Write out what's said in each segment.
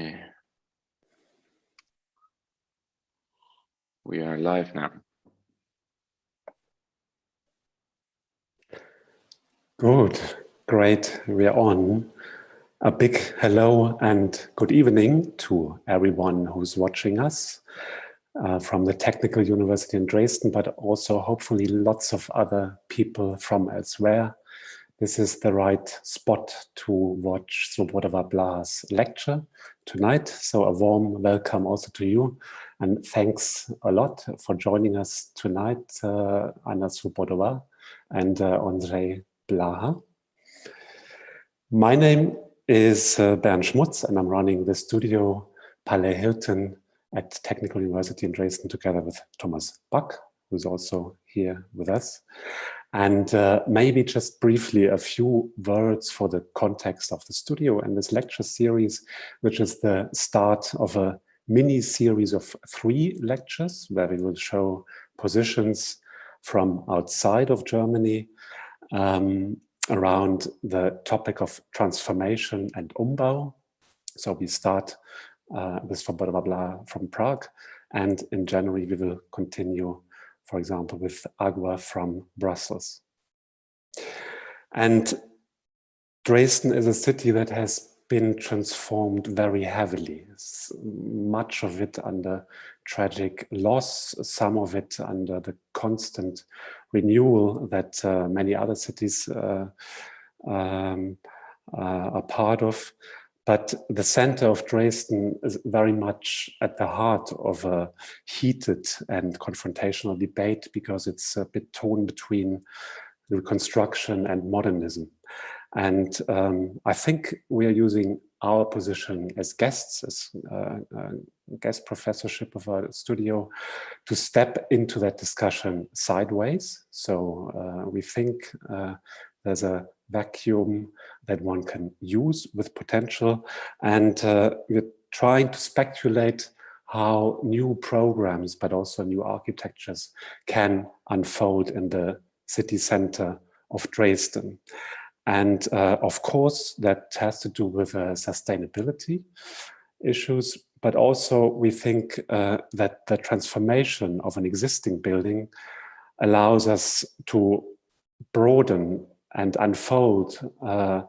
Okay. We are live now. Good, great, we are on. A big hello and good evening to everyone who's watching us from the Technical University in Dresden, but also hopefully lots of other people from elsewhere. This is the right spot to watch Svobodová Blaha's lecture tonight. So a warm welcome also to you. And thanks a lot for joining us tonight, Anna Svobodová and Andrzej Blaha. My name is Bernd Schmutz, and I'm running the studio Palais Hilton at Technical University in Dresden together with Thomas Buck, who's also here with us. And maybe just briefly a few words for the context of the studio and this lecture series, which is the start of a mini series of 3 lectures where we will show positions from outside of Germany around the topic of transformation and Umbau. So we start with Svobodová Blaha from Prague, and in January we will continue, for example, with Agua from Brussels. And Dresden is a city that has been transformed very heavily, much of it under tragic loss, some of it under the constant renewal that many other cities are part of. But the center of Dresden is very much at the heart of a heated and confrontational debate because it's a bit torn between reconstruction and modernism. And I think we are using our position as guests, as guest professorship of our studio, to step into that discussion sideways. So we think there's a vacuum that one can use with potential, and we're trying to speculate how new programs, but also new architectures, can unfold in the city center of Dresden. And of course, that has to do with sustainability issues, but also we think that the transformation of an existing building allows us to broaden and unfold a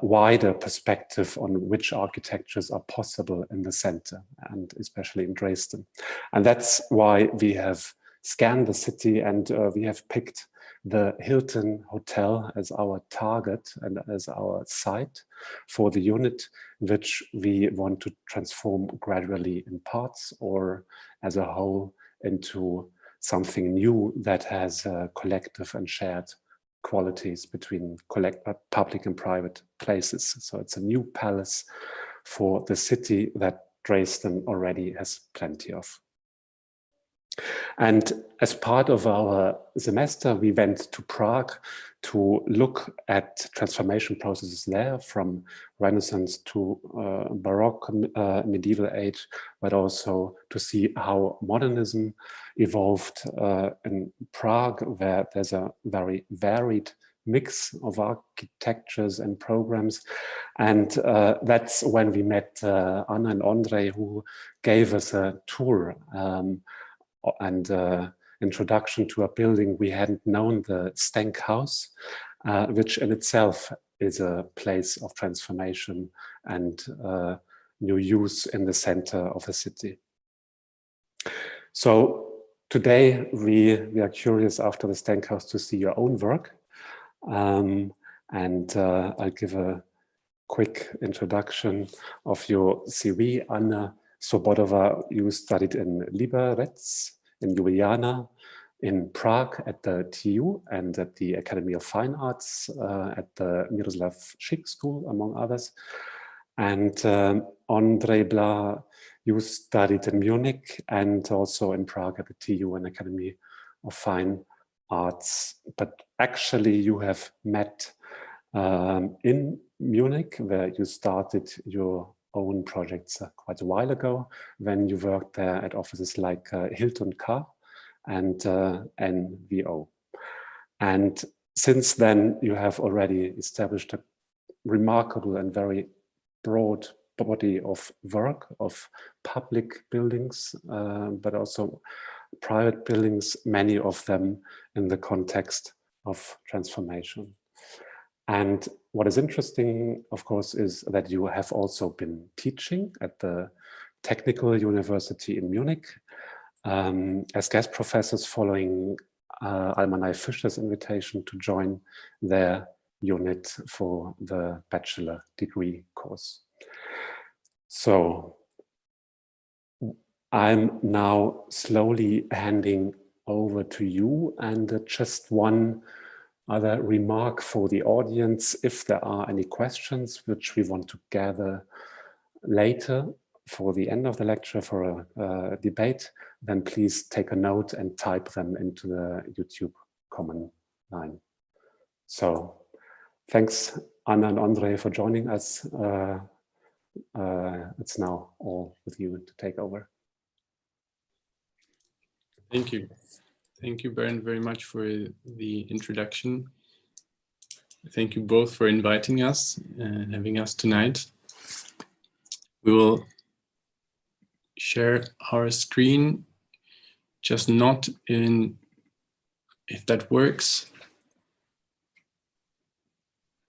wider perspective on which architectures are possible in the center, and especially in Dresden. And that's why we have scanned the city, and we have picked the Hilton Hotel as our target and as our site for the unit, which we want to transform gradually in parts or as a whole into something new that has collective and shared qualities between public and private places. So it's a new palace for the city that Dresden already has plenty of. And as part of our semester, we went to Prague to look at transformation processes there, from Renaissance to Baroque, medieval age, but also to see how modernism evolved in Prague, where there's a very varied mix of architectures and programs. And that's when we met Anna and Andrzej, who gave us a tour and introduction to a building we hadn't known, the Stenk House, which in itself is a place of transformation and new use in the center of the city. So today we are curious, after the Stenk House, to see your own work. And I'll give a quick introduction of your CV. Anna Svobodová, you studied in Liberec, in Ljubljana, in Prague at the TU and at the Academy of Fine Arts at the Miroslav Schick School, among others. And Andrzej Blaha, you studied in Munich and also in Prague at the TU and Academy of Fine Arts. But actually you have met in Munich, where you started your own projects quite a while ago, when you worked there at offices like Hilton K and NVO. And since then, you have already established a remarkable and very broad body of work of public buildings, but also private buildings, many of them in the context of transformation. And what is interesting, of course, is that you have also been teaching at the Technical University in Munich as guest professors following Almanai Fischer's invitation to join their unit for the bachelor degree course. So I'm now slowly handing over to you, and just one other remark for the audience. If there are any questions which we want to gather later for the end of the lecture for a debate, then please take a note and type them into the YouTube comment line. So thanks, Anna and Andre, for joining us. It's now all with you to take over. Thank you. Thank you, Bernd, very much for the introduction. Thank you both for inviting us and having us tonight. We will share our screen, just not in, if that works.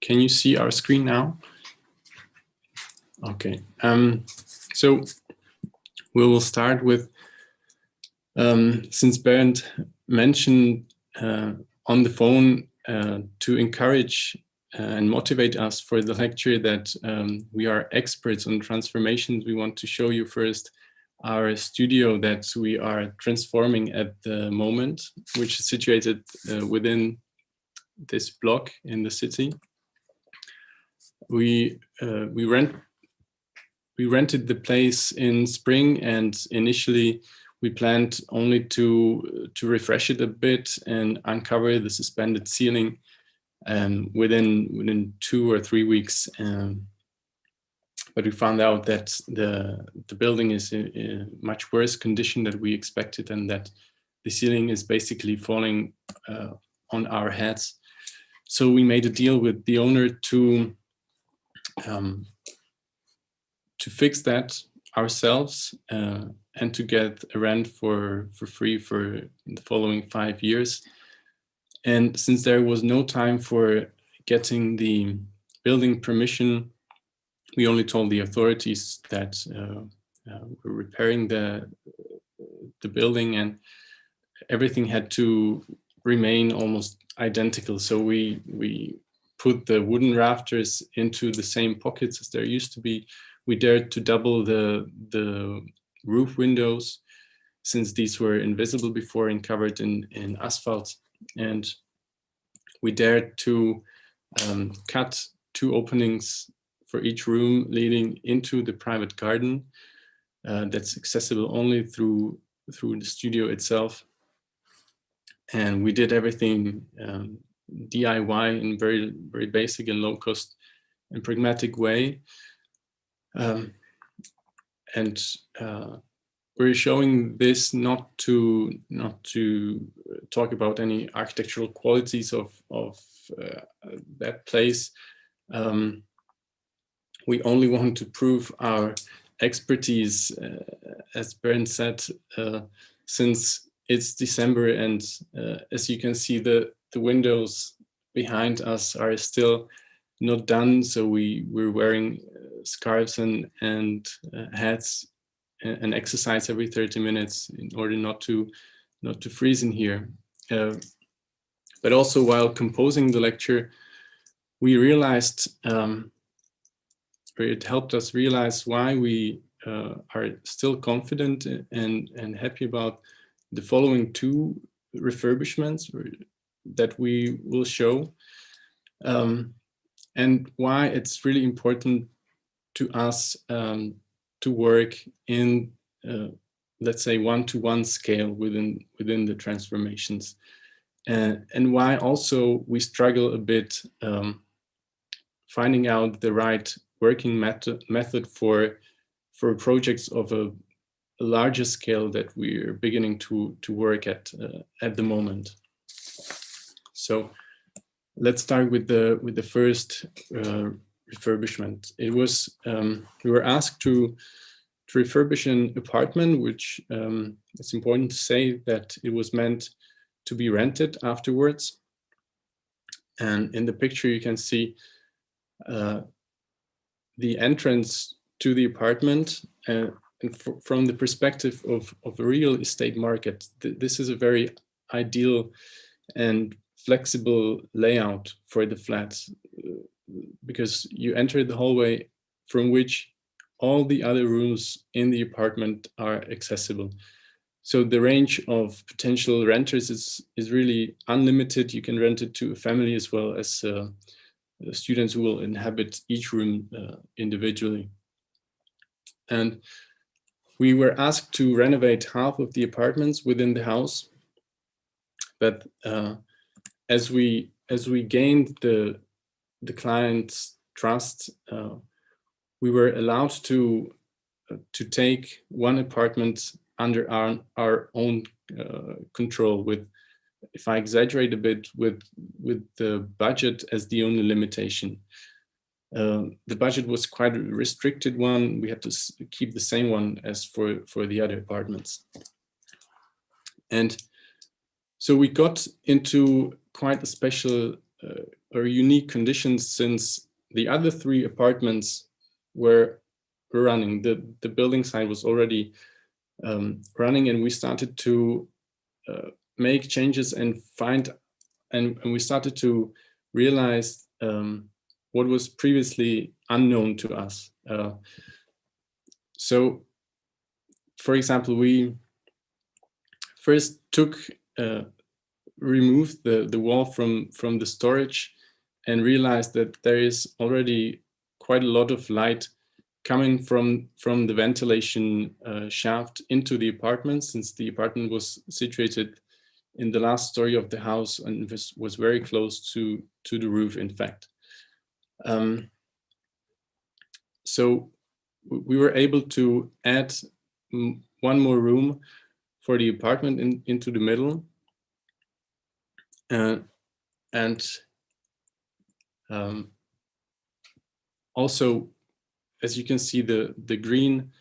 Can you see our screen now? Okay, so we will start with, since Bernd mentioned on the phone to encourage and motivate us for the lecture that we are experts on transformations, we want to show you first our studio that we are transforming at the moment, which is situated within this block in the city. We rented the place in spring, and initially we planned only to refresh it a bit and uncover the suspended ceiling within 2 or 3 weeks. But we found out that the building is in much worse condition than we expected, and that the ceiling is basically falling on our heads. So we made a deal with the owner to fix that ourselves and to get a rent for free for the following 5 years. And since there was no time for getting the building permission, we only told the authorities that we're repairing the building, and everything had to remain almost identical. So we put the wooden rafters into the same pockets as there used to be. We dared to double the roof windows, since these were invisible before and covered in asphalt. And we dared to cut 2 openings for each room leading into the private garden that's accessible only through the studio itself. And we did everything DIY in very, very basic and low cost and pragmatic way. We're showing this not to talk about any architectural qualities of that place. We only want to prove our expertise, as Bernd said, since it's December, and as you can see, the windows behind us are still not done. So we're wearing scarves and hats and exercise every 30 minutes in order not to freeze in here. But also, while composing the lecture, we realized, or it helped us realize, why we are still confident and happy about the following 2 refurbishments that we will show, and why it's really important to us to work in, let's say, 1-to-1 scale within the transformations, and why also we struggle a bit finding out the right working method for projects of a larger scale that we're beginning to work at the moment. So let's start with the first refurbishment. It was we were asked to refurbish an apartment, which it's important to say that it was meant to be rented afterwards. And in the picture you can see the entrance to the apartment, and from the perspective of a real estate market, this is a very ideal and flexible layout for the flats, because you enter the hallway from which all the other rooms in the apartment are accessible. So the range of potential renters is really unlimited. You can rent it to a family as well as students who will inhabit each room individually. And we were asked to renovate half of the apartments within the house, but as we gained the client's trust, we were allowed to take one apartment under our own control, with, if I exaggerate a bit, with the budget as the only limitation. The budget was quite a restricted one. We had to keep the same one as for the other apartments. And so we got into quite a special or unique conditions, since the other 3 apartments were running. The building site was already running, and we started to make changes and we started to realize what was previously unknown to us. So, for example, we first removed the wall from the storage and realized that there is already quite a lot of light coming from the ventilation shaft into the apartment, since the apartment was situated in the last story of the house and was very close to the roof, in fact. So we were able to add one more room for the apartment into the middle, and also, as you can see, the green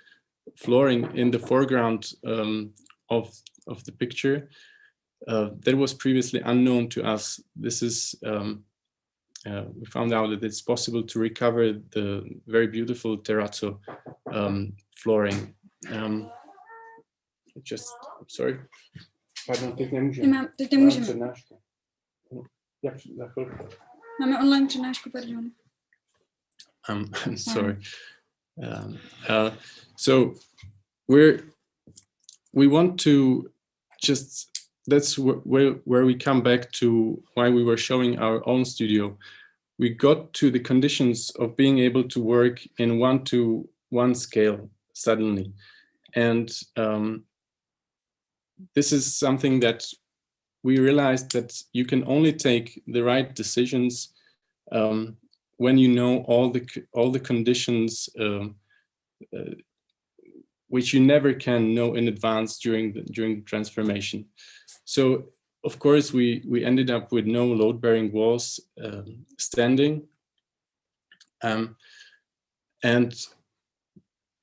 flooring in the foreground of the picture, that was previously unknown to us. This is we found out that it's possible to recover the very beautiful terrazzo flooring. Sorry. Pardon, teď nemůžeme. Teď nemůžeme. Máme online přednášku, pardon. I'm sorry. So we want to just, that's where we come back to why we were showing our own studio. We got to the conditions of being able to work in 1:1 scale suddenly. And this is something that we realized that you can only take the right decisions when you know all the conditions which you never can know in advance during the transformation. So of course we ended up with no load-bearing walls standing, and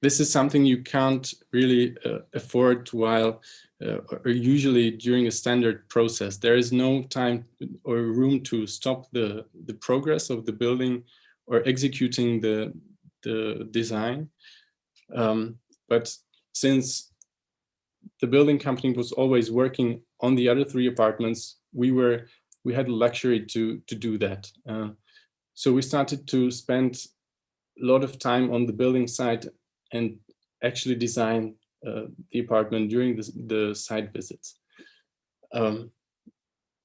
this is something you can't really afford while or usually during a standard process. There is no time or room to stop the progress of the building or executing the design. But since the building company was always working on the other 3 apartments, we had the luxury to do that. So we started to spend a lot of time on the building site and actually design the apartment during the site visits.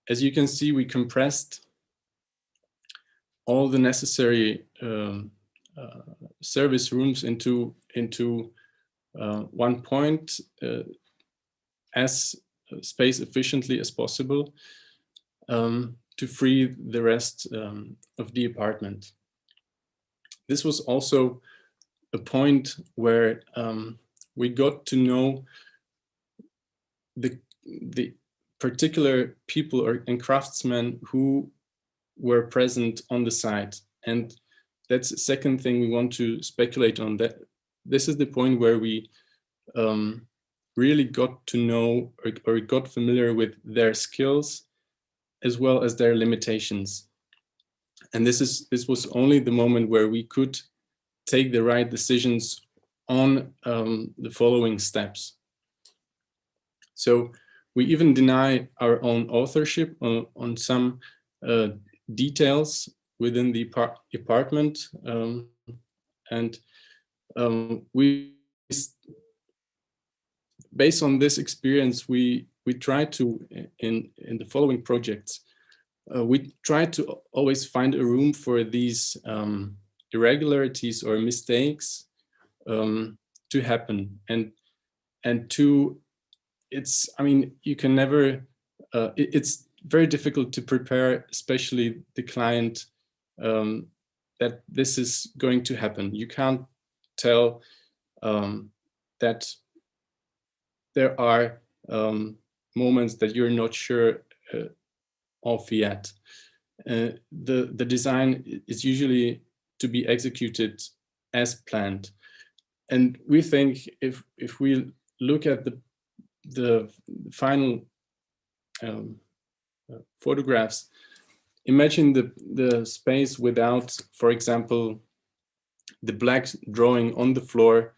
As you can see, we compressed all the necessary service rooms into one point as space efficiently as possible to free the rest of the apartment. This was also a point where we got to know the particular people and craftsmen who were present on the site. And that's the second thing we want to speculate on. That this is the point where we really got to know or got familiar with their skills as well as their limitations. And this was only the moment where we could take the right decisions on the following steps. So we even deny our own authorship on some details within the apartment, and we, based on this experience, we try to in the following projects, we try to always find a room for these irregularities or mistakes to happen, and to, it's, I mean, you can never, it's very difficult to prepare, especially the client, that this is going to happen. You can't tell that there are moments that you're not sure of yet. The design is usually to be executed as planned. And we think if we look at the final photographs, imagine the space without, for example, the black drawing on the floor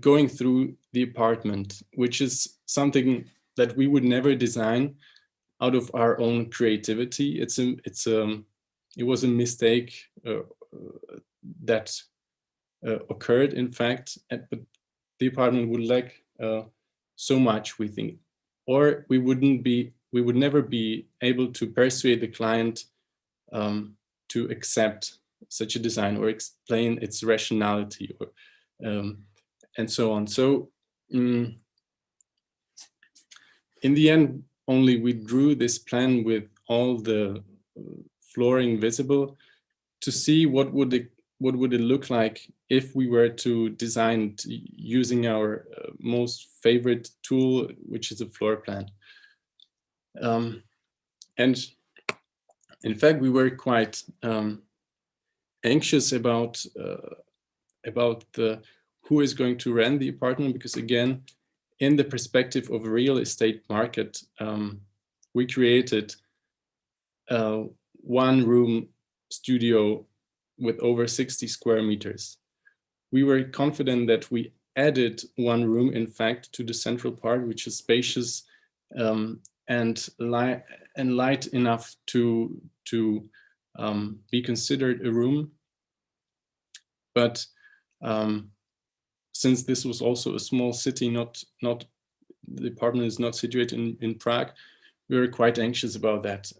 going through the apartment, which is something that we would never design out of our own creativity. It was a mistake that occurred, in fact, but the apartment would lack so much, we think, or we would never be able to persuade the client to accept such a design or explain its rationality, or and so on. So in the end, only we drew this plan with all the flooring visible to see what would it look like if we were to design using our most favorite tool, which is a floor plan. And in fact, we were quite anxious about who is going to rent the apartment, because again, in the perspective of a real estate market, we created a one-room studio with over 60 square meters. We were confident that we added one room, in fact, to the central part, which is spacious and light enough to be considered a room. But since this was also a small city, not the apartment is not situated in Prague, we were quite anxious about that.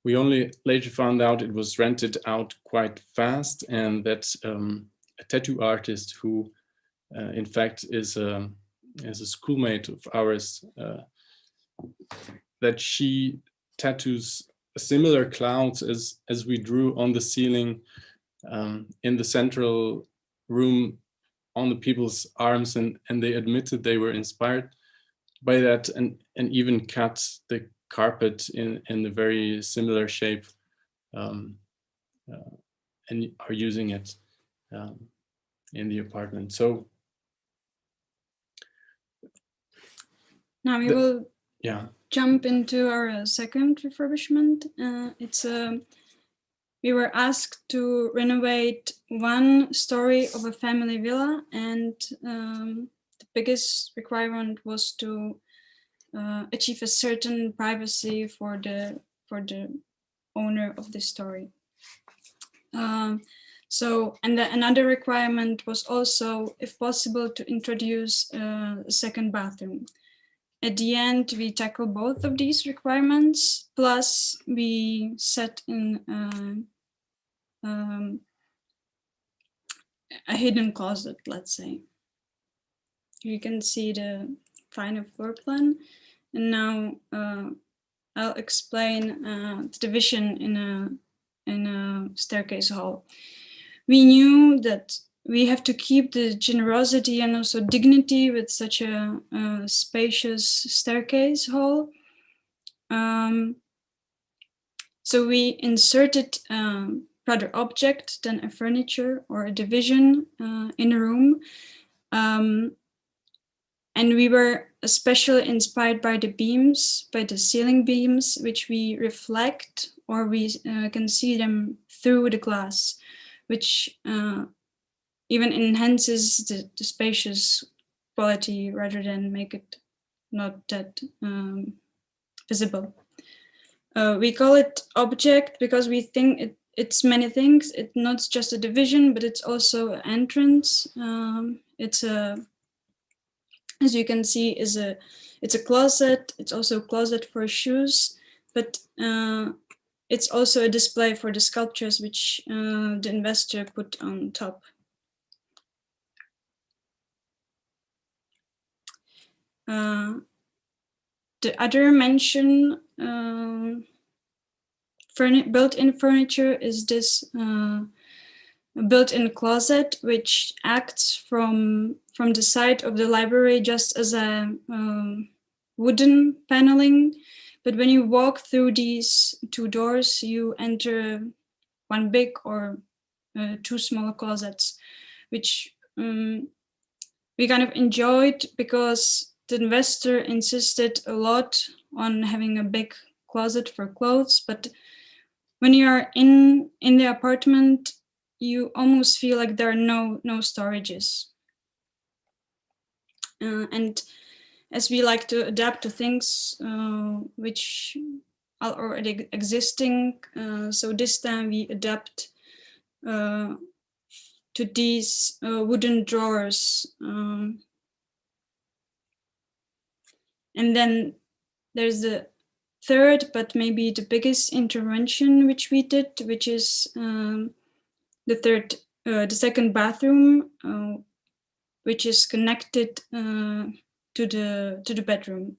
We only later found out it was rented out quite fast, and that a tattoo artist who, in fact, is a schoolmate of ours, that she tattoos similar clouds as we drew on the ceiling in the central room on the people's arms, and they admitted they were inspired by that, and even cut the carpet in a very similar shape, and are using it in the apartment. So now we will yeah, jump into our second refurbishment. We were asked to renovate one story of a family villa, and the biggest requirement was to achieve a certain privacy for the owner of the story. Another requirement was also, if possible, to introduce a second bathroom. At the end, we tackle both of these requirements, plus we set in a hidden closet, let's say. You can see the final floor plan. And now I'll explain the division in a staircase hall. We knew that we have to keep the generosity and also dignity with such a spacious staircase hall. So we inserted rather object than a furniture or a division in a room. And we were especially inspired by the beams, by the ceiling beams, which we reflect, or we can see them through the glass, which even enhances the spacious quality rather than make it not that visible. We call it object because we think it's many things. It's not just a division, but it's also an entrance. It's a, as you can see, it's a closet. It's also a closet for shoes, but it's also a display for the sculptures which the investor put on top. The other mention built-in furniture is this built-in closet, which acts from the side of the library just as a wooden paneling. But when you walk through these two doors, you enter one big or two small closets, which we kind of enjoyed because the investor insisted a lot on having a big closet for clothes. But when you are in the apartment, you almost feel like there are no storages. And as we like to adapt to things which are already existing, so this time we adapt to these wooden drawers. And then there's the third, but maybe the biggest intervention which we did, which is the second bathroom, which is connected to the bedroom.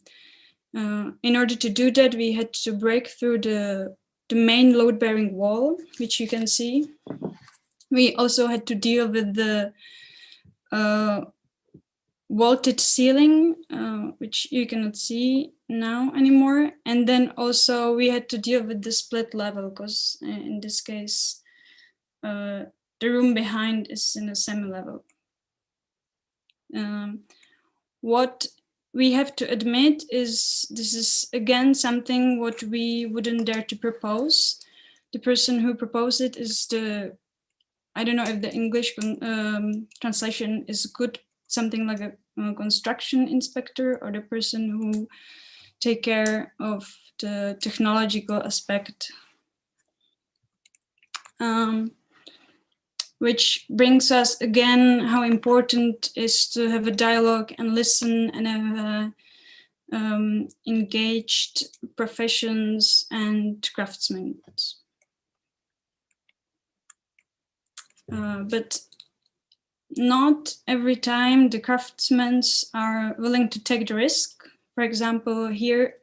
In order to do that, we had to break through the main load-bearing wall, which you can see. We also had to deal with the vaulted ceiling, which you cannot see now anymore. And then also we had to deal with the split level, because in this case, the room behind is in a semi-level. What we have to admit is this is again something what we wouldn't dare to propose. The person who proposed it is I don't know if the English translation is good, something like a construction inspector, or the person who take care of the technological aspect. Which brings us again how important is to have a dialogue and listen and have engaged professions and craftsmen. But not every time the craftsmen are willing to take the risk. For example, here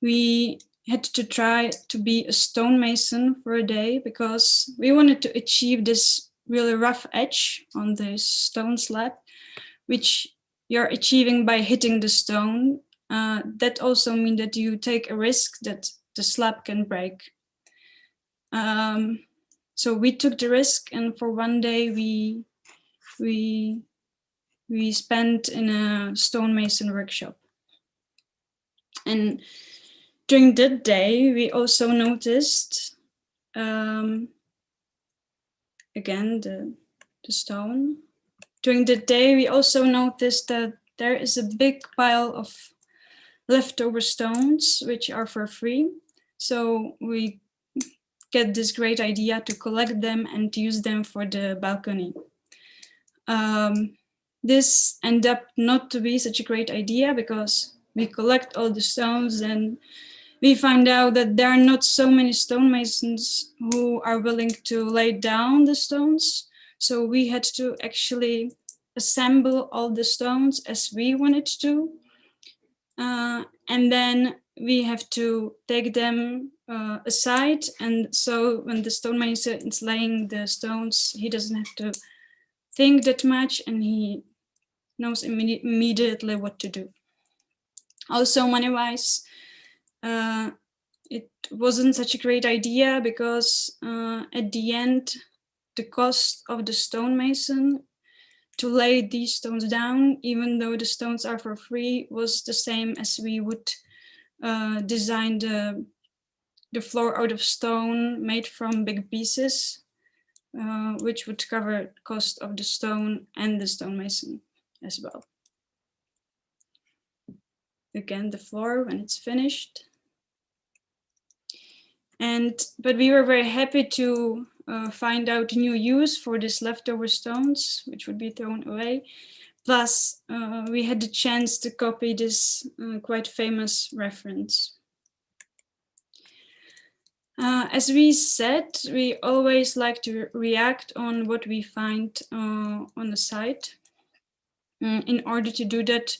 we had to try to be a stonemason for a day because we wanted to achieve this really rough edge on the stone slab, which you're achieving by hitting the stone. That also means that you take a risk that the slab can break. So we took the risk, and for one day we spent in a stonemason workshop. And during that day, we also noticed, again, the stone. During the day, we also noticed that there is a big pile of leftover stones, which are for free. So we get this great idea to collect them and use them for the balcony. This ended up not to be such a great idea because we collect all the stones and we find out that there are not so many stonemasons who are willing to lay down the stones. So we had to actually assemble all the stones as we wanted to. And then we have to take them aside. And so when the stonemason is laying the stones, he doesn't have to think that much and he knows immediately what to do. Also money-wise, it wasn't such a great idea because at the end, the cost of the stonemason to lay these stones down, even though the stones are for free, was the same as we would design the floor out of stone made from big pieces, which would cover the cost of the stone and the stonemason as well. Again, the floor when it's finished. But we were very happy to find out a new use for these leftover stones, which would be thrown away. Plus, we had the chance to copy this quite famous reference. As we said, we always like to react on what we find on the site. In order to do that,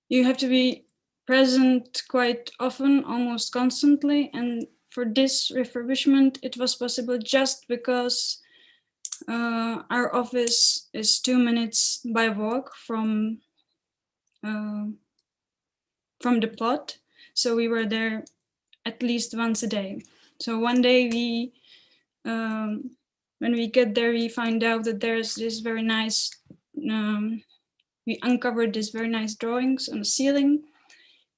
you have to be present quite often, almost constantly. And for this refurbishment, it was possible just because our office is 2 minutes by walk from the plot. So we were there at least once a day. So one day when we get there, we find out that there's this very nice, we uncovered this very nice drawings on the ceiling.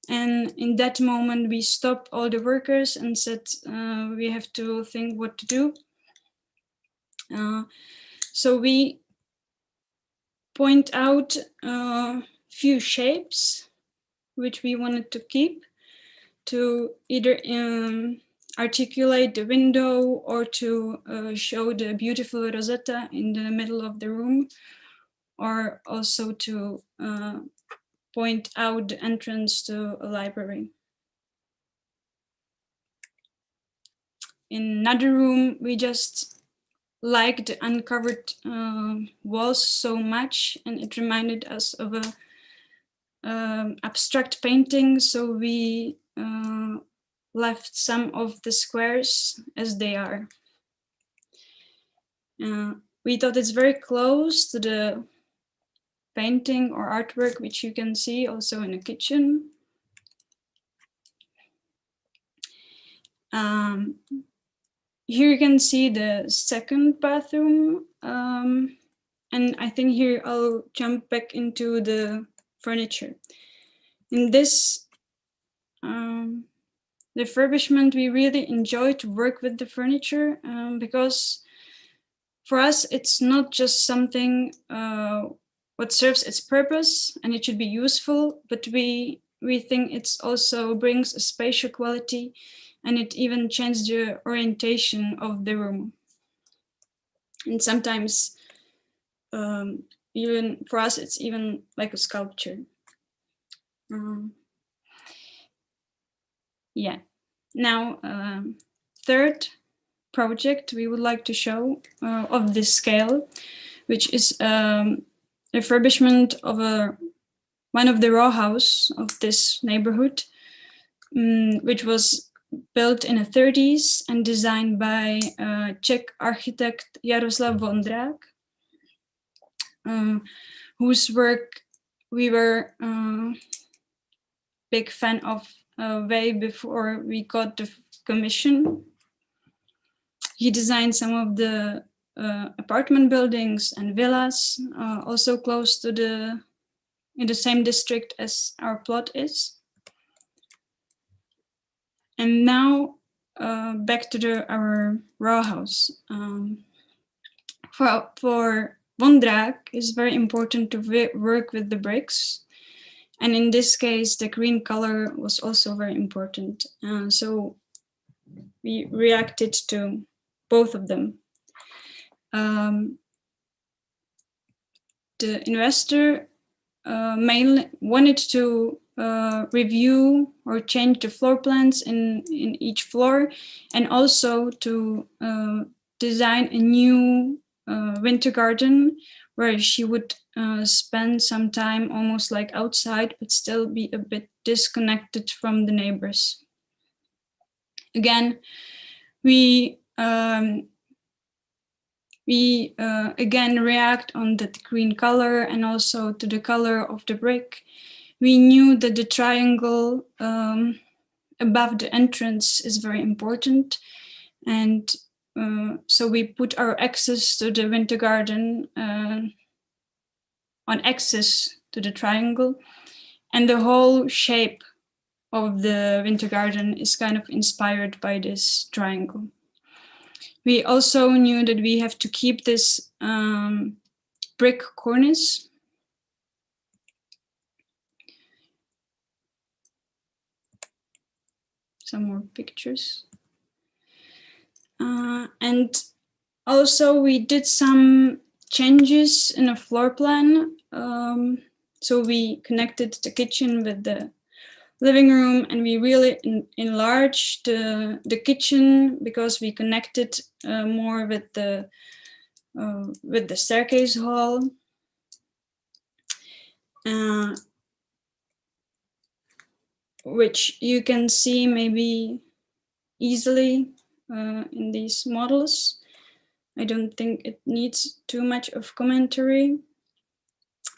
And in that moment, we stopped all the workers and said, we have to think what to do. So we point out a few shapes which we wanted to keep, to either articulate the window or to show the beautiful Rosetta in the middle of the room, or also to point out the entrance to a library. In another room, we just liked the uncovered walls so much, and it reminded us of a abstract painting, so we left some of the squares as they are. We thought it's very close to the painting or artwork which you can see also in the kitchen. Here you can see the second bathroom, and I think here I'll jump back into the furniture. In this refurbishment, we really enjoyed to work with the furniture because for us, it's not just something what serves its purpose and it should be useful, but we think it's also brings a spatial quality, and it even changes the orientation of the room. And sometimes even for us, it's even like a sculpture. Yeah. Now, third project we would like to show of this scale, which is refurbishment of one of the row house of this neighborhood, which was built in the 30s and designed by Czech architect Jaroslav Vondrák, whose work we were big fan of way before we got the commission. He designed some of the apartment buildings and villas, also close to in the same district as our plot is. And now back to our row house. For Vondrák, it's very important to work with the bricks. And in this case, the green color was also very important. So we reacted to both of them. The investor mainly wanted to review or change the floor plans in each floor, and also to design a new winter garden where she would spend some time almost like outside, but still be a bit disconnected from the neighbors. Again, we again react on the green color and also to the color of the brick. We knew that the triangle above the entrance is very important. And so we put our access to the winter garden on access to the triangle, and the whole shape of the winter garden is kind of inspired by this triangle. We also knew that we have to keep this brick cornice. Some more pictures. And also we did some changes in a floor plan. So we connected the kitchen with the living room, and we really enlarged the kitchen because we connected more with the staircase hall. Which you can see maybe easily in these models. I don't think it needs too much of commentary.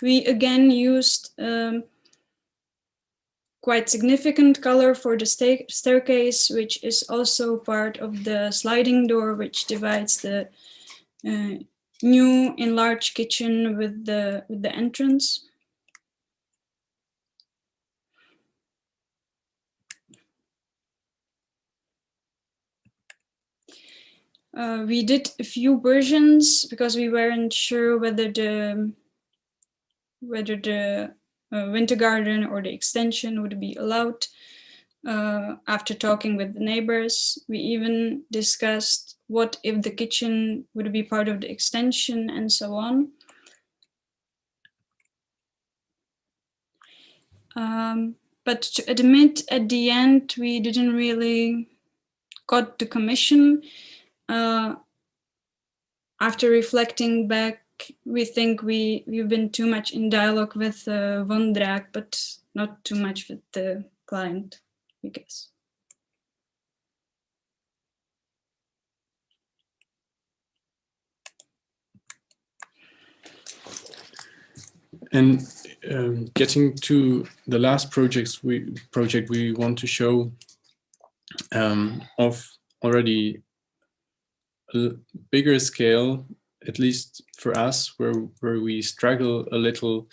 We again used quite significant color for the staircase, which is also part of the sliding door, which divides the new enlarged kitchen with the entrance. We did a few versions because we weren't sure whether the winter garden or the extension would be allowed. After talking with the neighbors, we even discussed what if the kitchen would be part of the extension and so on. But to admit, at the end, we didn't really got the commission. After reflecting back, we think we've been too much in dialogue with Von Draak, but not too much with the client, I guess. And getting to the last project we want to show of already a bigger scale, at least for us, where we struggle a little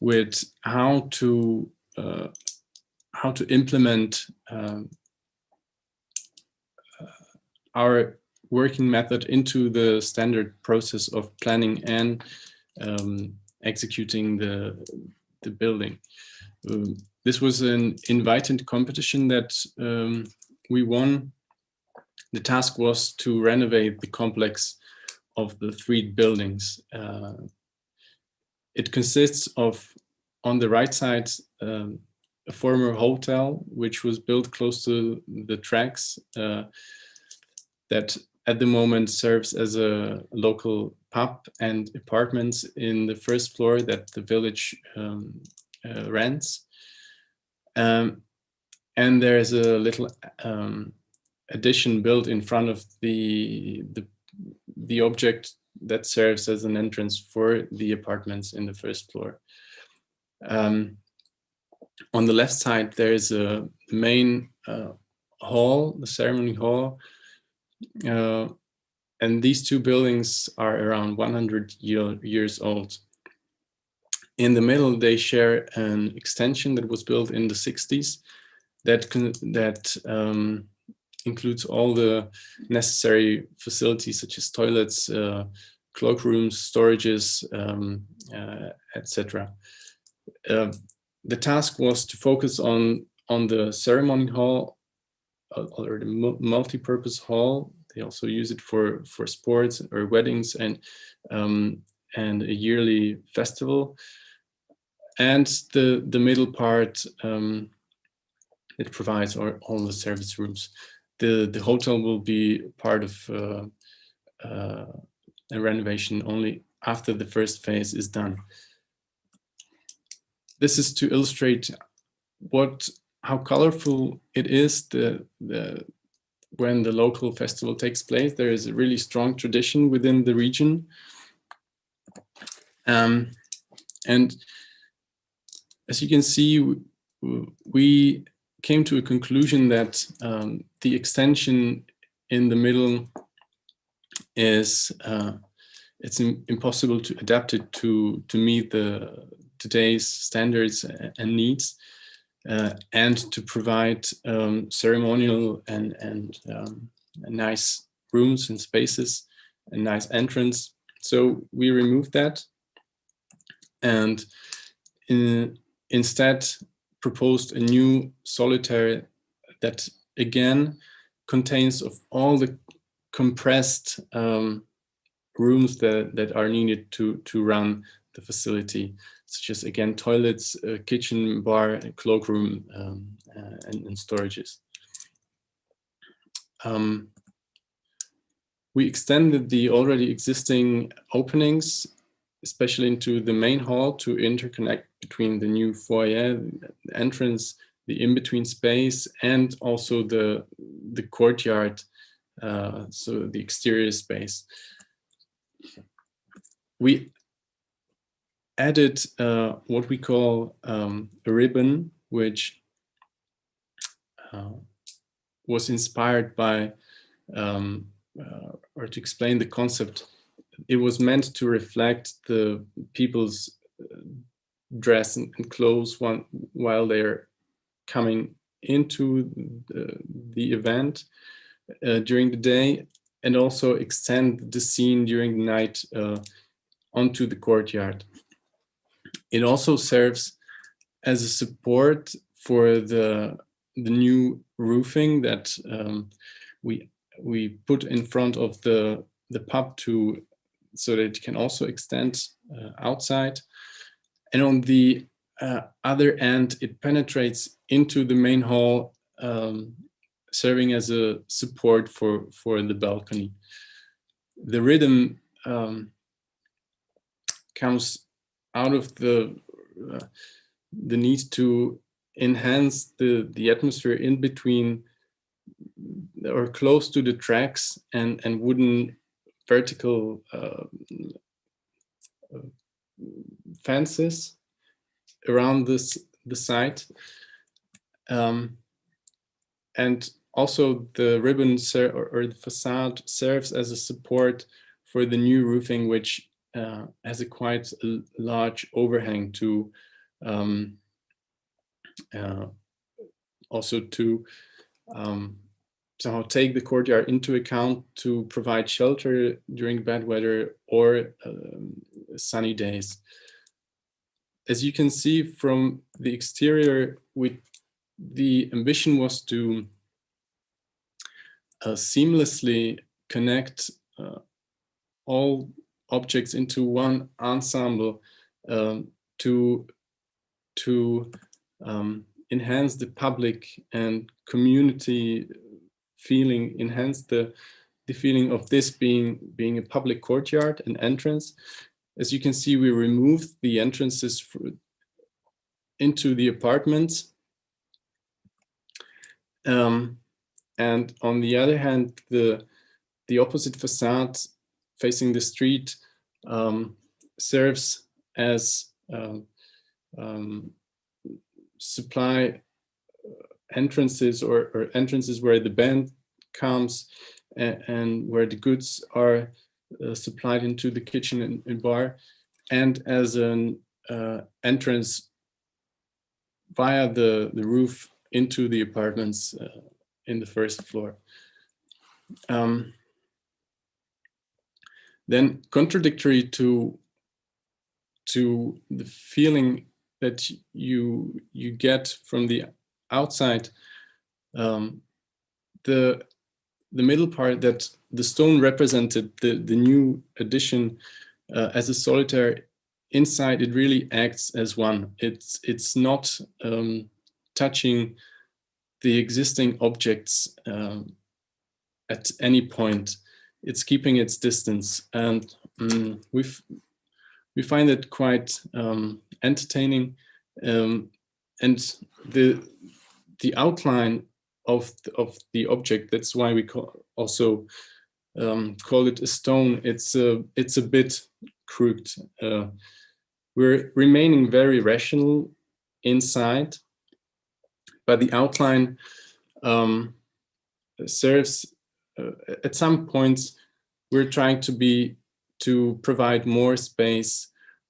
with how to implement our working method into the standard process of planning and executing the building. This was an invited competition that we won. The task was to renovate the complex of the 3 buildings. It consists of, on the right side, a former hotel, which was built close to the tracks, that at the moment serves as a local pub and apartments in the first floor that the village rents. And there's a little addition built in front of the object that serves as an entrance for the apartments in the first floor. On the left side, there is a main hall, the ceremony hall, and these 2 buildings are around 100 years old. In the middle, they share an extension that was built in the 60s that includes all the necessary facilities such as toilets, cloakrooms, storages, etc. The task was to focus on the ceremony hall, or the multi-purpose hall. They also use it for sports or weddings and a yearly festival. And the middle part, it provides all the service rooms. The hotel will be part of a renovation only after the first phase is done. This is to illustrate how colorful it is when the local festival takes place. There is a really strong tradition within the region. And as you can see, we came to a conclusion that the extension in the middle is it's impossible to adapt it to meet today's standards and needs, and to provide ceremonial and nice rooms and spaces and nice entrance. So we removed that and instead proposed a new solitaire that again contains of all the compressed rooms that are needed to run the facility, such as again toilets, kitchen, bar, cloakroom, and storages. We extended the already existing openings, especially into the main hall, to interconnect between the new foyer, the entrance, the in-between space, and also the courtyard, so the exterior space. We added what we call a ribbon, which was inspired by, or to explain the concept, it was meant to reflect the people's dress and clothes while they're coming into the event during the day, and also extend the scene during the night onto the courtyard. It also serves as a support for the new roofing that we put in front of the pub so that it can also extend outside. And on the other end, it penetrates into the main hall, serving as a support for the balcony. The rhythm comes out of the need to enhance the atmosphere in between or close to the tracks and wooden vertical fences around the site, and also the ribbon or the facade serves as a support for the new roofing, which has a quite large overhang to also to somehow take the courtyard into account to provide shelter during bad weather or sunny days. As you can see from the exterior, the ambition was to seamlessly connect all objects into one ensemble to enhance the public and community feeling, enhance the feeling of this being a public courtyard and entrance. As you can see, we removed the entrances into the apartments. And on the other hand, the opposite facade facing the street serves as supply entrances or entrances where the band comes and where the goods are supplied into the kitchen and bar, and as an entrance via the roof into the apartments in the first floor. Then, contradictory to the feeling that you get from the outside, the middle part, that the stone represented the new addition as a solitaire. Inside, it really acts as one. It's not touching the existing objects at any point. It's keeping its distance, and we find it quite entertaining. And the outline of the object, that's why we also call it a stone. It's a bit crooked. We're remaining very rational inside, but the outline serves at some points we're trying to provide more space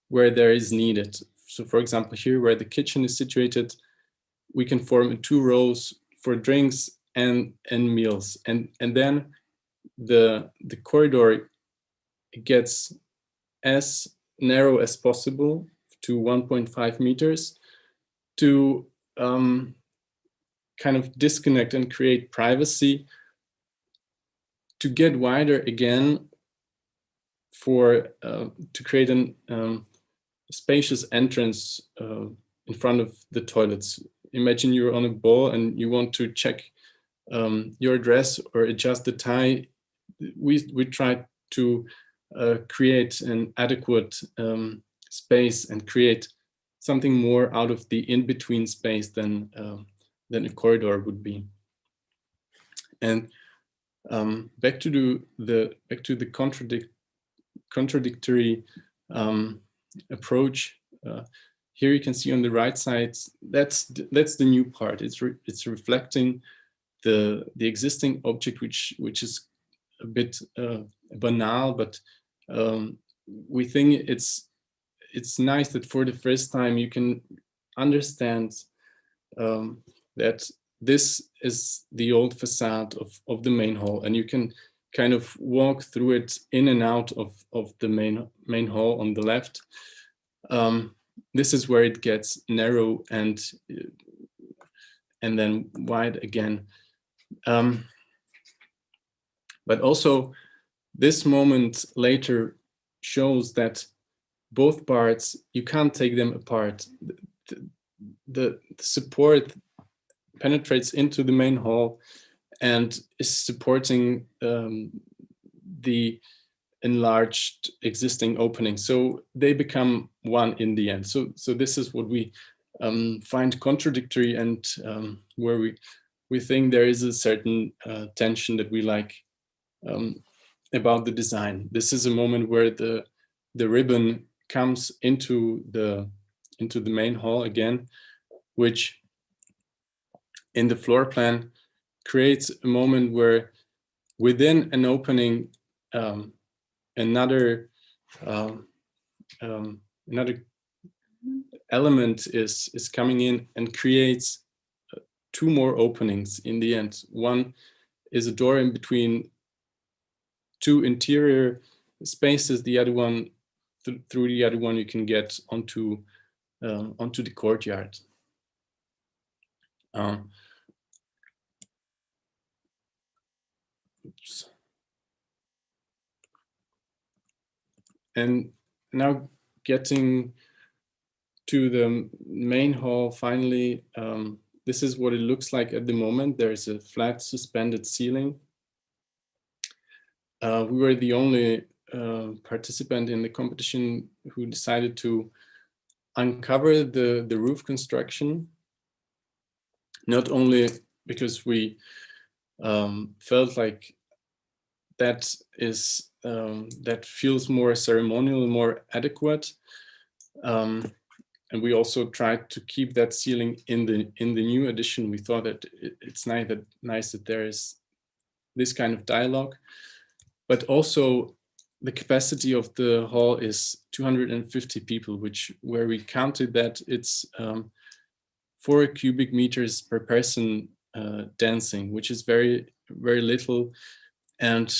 where there is needed. So for example, here where the kitchen is situated, we can form 2 rows for drinks and meals, and then the corridor gets as narrow as possible to 1.5 meters to kind of disconnect and create privacy, to get wider again for to create a spacious entrance in front of the toilets. Imagine you're on a ball and you want to check your dress or adjust the tie. We try to create an adequate space and create something more out of the in-between space than a corridor would be. And back to the contradictory approach. Here you can see on the right side, that's the new part. It's reflecting the existing object, which is a bit banal, but we think it's nice that for the first time you can understand that this is the old facade of the main hall, and you can kind of walk through it in and out of the main hall on the left. This is where it gets narrow and then wide again. But also this moment later shows that both parts, you can't take them apart. The support penetrates into the main hall and is supporting the enlarged existing opening. So they become one in the end. So this is what we find contradictory, and where we think there is a certain tension that we like about the design. This is a moment where the ribbon comes into the main hall again, which in the floor plan creates a moment where within an opening another element is coming in and creates 2 more openings in the end. One is a door in between 2 interior spaces. The other one, through the other one, you can get onto the courtyard. Oops. And now getting to the main hall finally, this is what it looks like at the moment. There's a flat suspended ceiling. We were the only participant in the competition who decided to uncover the roof construction, not only because we felt like that feels more ceremonial and more adequate, and we also tried to keep that ceiling in the new edition. We thought that it's nice that there is this kind of dialogue, but also the capacity of the hall is 250 people, where we counted that it's 4 cubic meters per person dancing, which is very, very little. And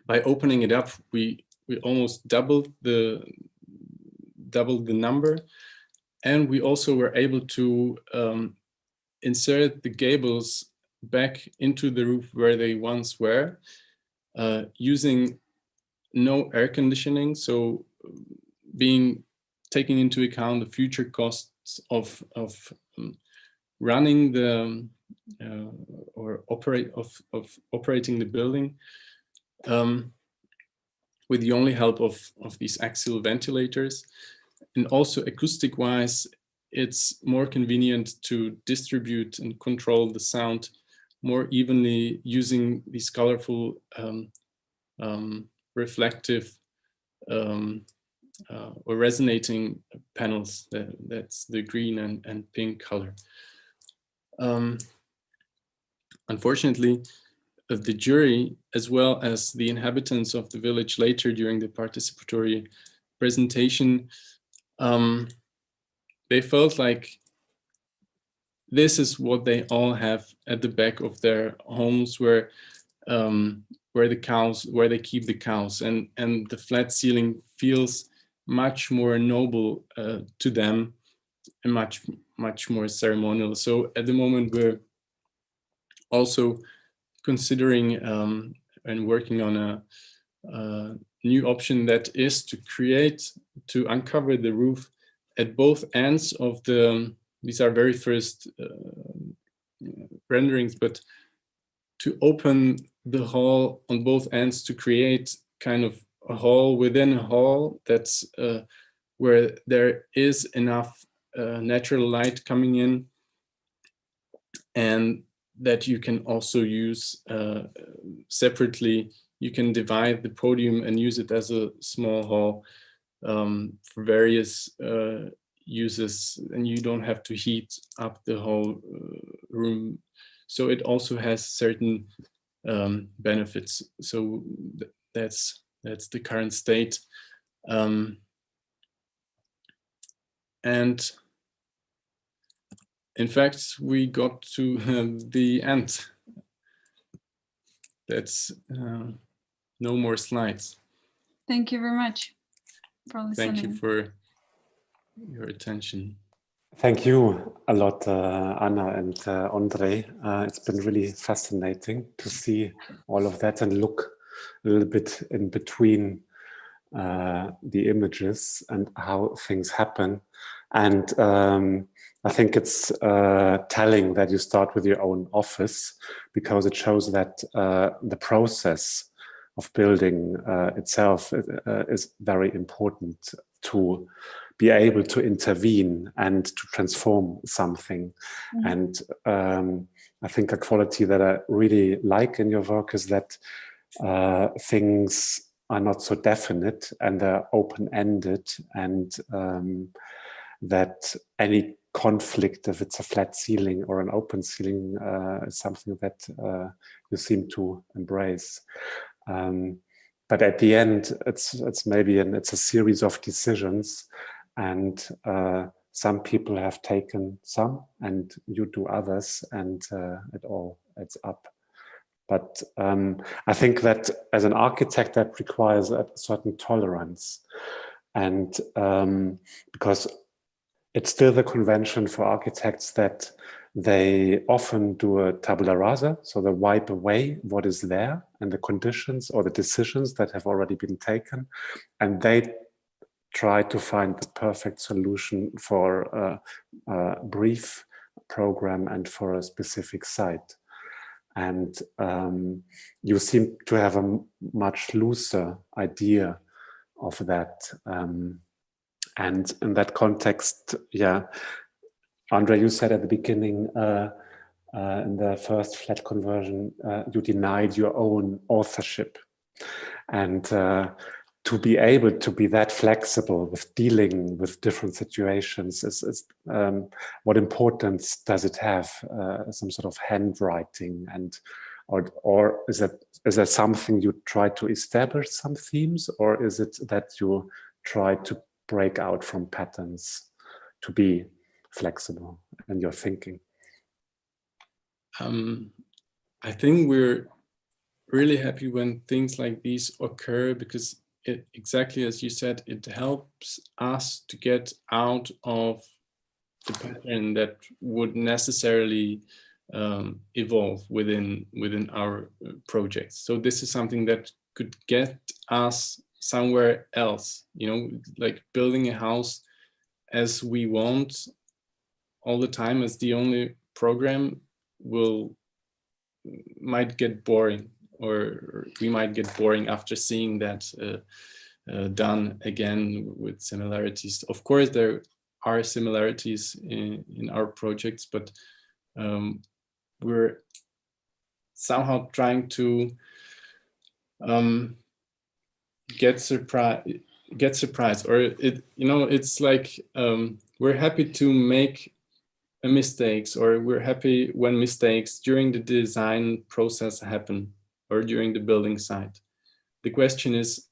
by opening it up, we almost doubled the number, and we also were able to insert the gables back into the roof where they once were, using no air conditioning, so taking into account the future costs of running the operating the building with the only help of these axial ventilators. And also acoustic wise, it's more convenient to distribute and control the sound more evenly using these colorful reflective or resonating panels. That's the green and pink color. Unfortunately, the jury, as well as the inhabitants of the village later during the participatory presentation, they felt like this is what they all have at the back of their homes, where they keep the cows, and the flat ceiling feels much more noble to them and much more ceremonial. So at the moment we're also considering and working on a new option that is to uncover the roof at both ends of these are very first renderings, but to open the hall on both ends to create kind of a hall within a hall that's where there is enough natural light coming in, and that you can also use separately. You can divide the podium and use it as a small hall for various uses, and you don't have to heat up the whole room. So it also has certain benefits. So that's the current state. And in fact, we got to the end. That's no more slides. Thank you very much for listening. Thank you for your attention. Thank you a lot, Anna and Andre. It's been really fascinating to see all of that and look a little bit in between the images and how things happen. And I think it's telling that you start with your own office, because it shows that the process of building itself is very important to be able to intervene and to transform something. And I think a quality that I really like in your work is that things are not so definite and they're open-ended, and that any conflict, if it's a flat ceiling or an open ceiling, is something that you seem to embrace. But at the end, it's maybe it's a series of decisions, and some people have taken some, and you do others, and it all adds up. But I think that as an architect, that requires a certain tolerance, and because it's still the convention for architects that they often do a tabula rasa, so they wipe away what is there and the conditions or the decisions that have already been taken, and they try to find the perfect solution for a brief program and for a specific site. And you seem to have a much looser idea of that. And in that context, yeah, Andre, you said at the beginning, in the first flat conversion, you denied your own authorship. And to be able to be that flexible with dealing with different situations is what importance does it have? Some sort of handwriting, and or is that something you try to establish some themes, or is it that you try to break out from patterns to be flexible in your thinking? I think we're really happy when things like these occur, because it, exactly as you said, it helps us to get out of the pattern that would necessarily evolve within our projects. So this is something that could get us somewhere else, you know, like building a house as we want all the time as the only program might get boring, or we might get boring after seeing that done again with similarities. Of course, there are similarities in our projects, but we're somehow trying to get surprised, get surprised, or it's like we're happy to make mistakes, or we're happy when mistakes during the design process happen, or during the building site. The question is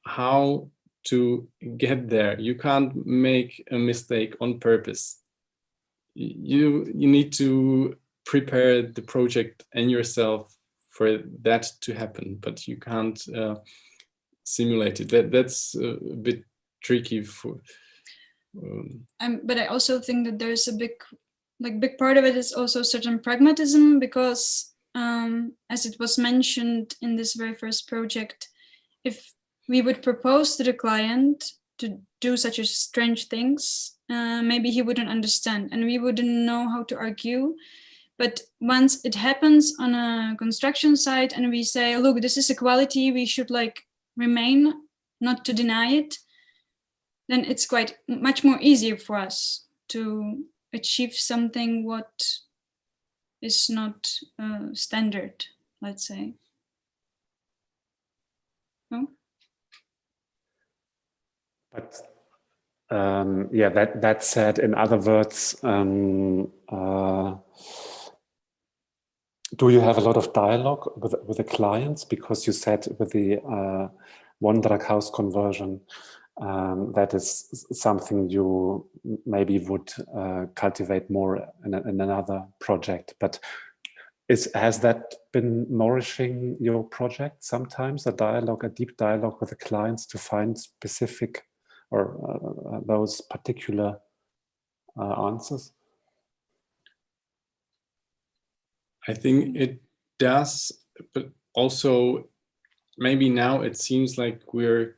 how to get there. You can't make a mistake on purpose. You need to prepare the project and yourself for that to happen, but you can't simulate it. That's a bit tricky for. But I also think that there's a big part of it is also certain pragmatism, because as it was mentioned in this very first project, if we would propose to the client to do such a strange things, maybe he wouldn't understand and we wouldn't know how to argue. But once it happens on a construction site and we say, look, this is a quality, we should like remain, not to deny it, then it's quite much more easier for us to achieve something what is not standard, let's say. No? But yeah, that said, in other words, do you have a lot of dialogue with the clients? Because you said with the Wondrack house conversion, that is something you maybe would cultivate more in another project. But has that been nourishing your project sometimes, a deep dialogue with the clients to find specific or those particular answers? I think it does, but also maybe now it seems like we're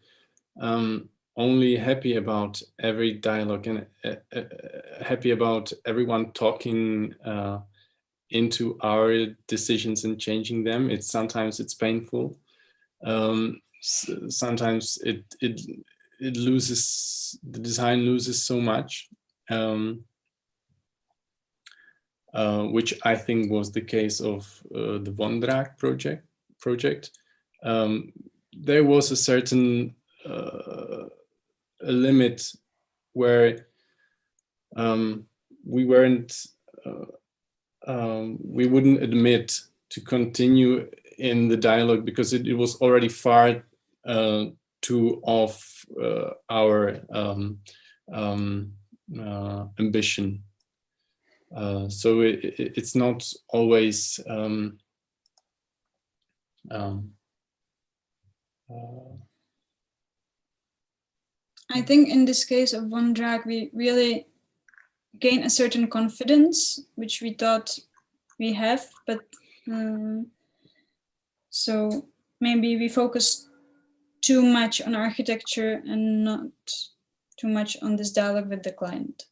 only happy about every dialogue and happy about everyone talking into our decisions and changing them. Sometimes it's painful. Sometimes it loses, the design loses so much. Which I think was the case of the Wondrack project. There was a certain a limit where we wouldn't admit to continue in the dialogue because it was already far too off our ambition. So it's not always I think in this case of Wondrack, we really gain a certain confidence, which we thought we have, but so maybe we focus too much on architecture and not too much on this dialogue with the client,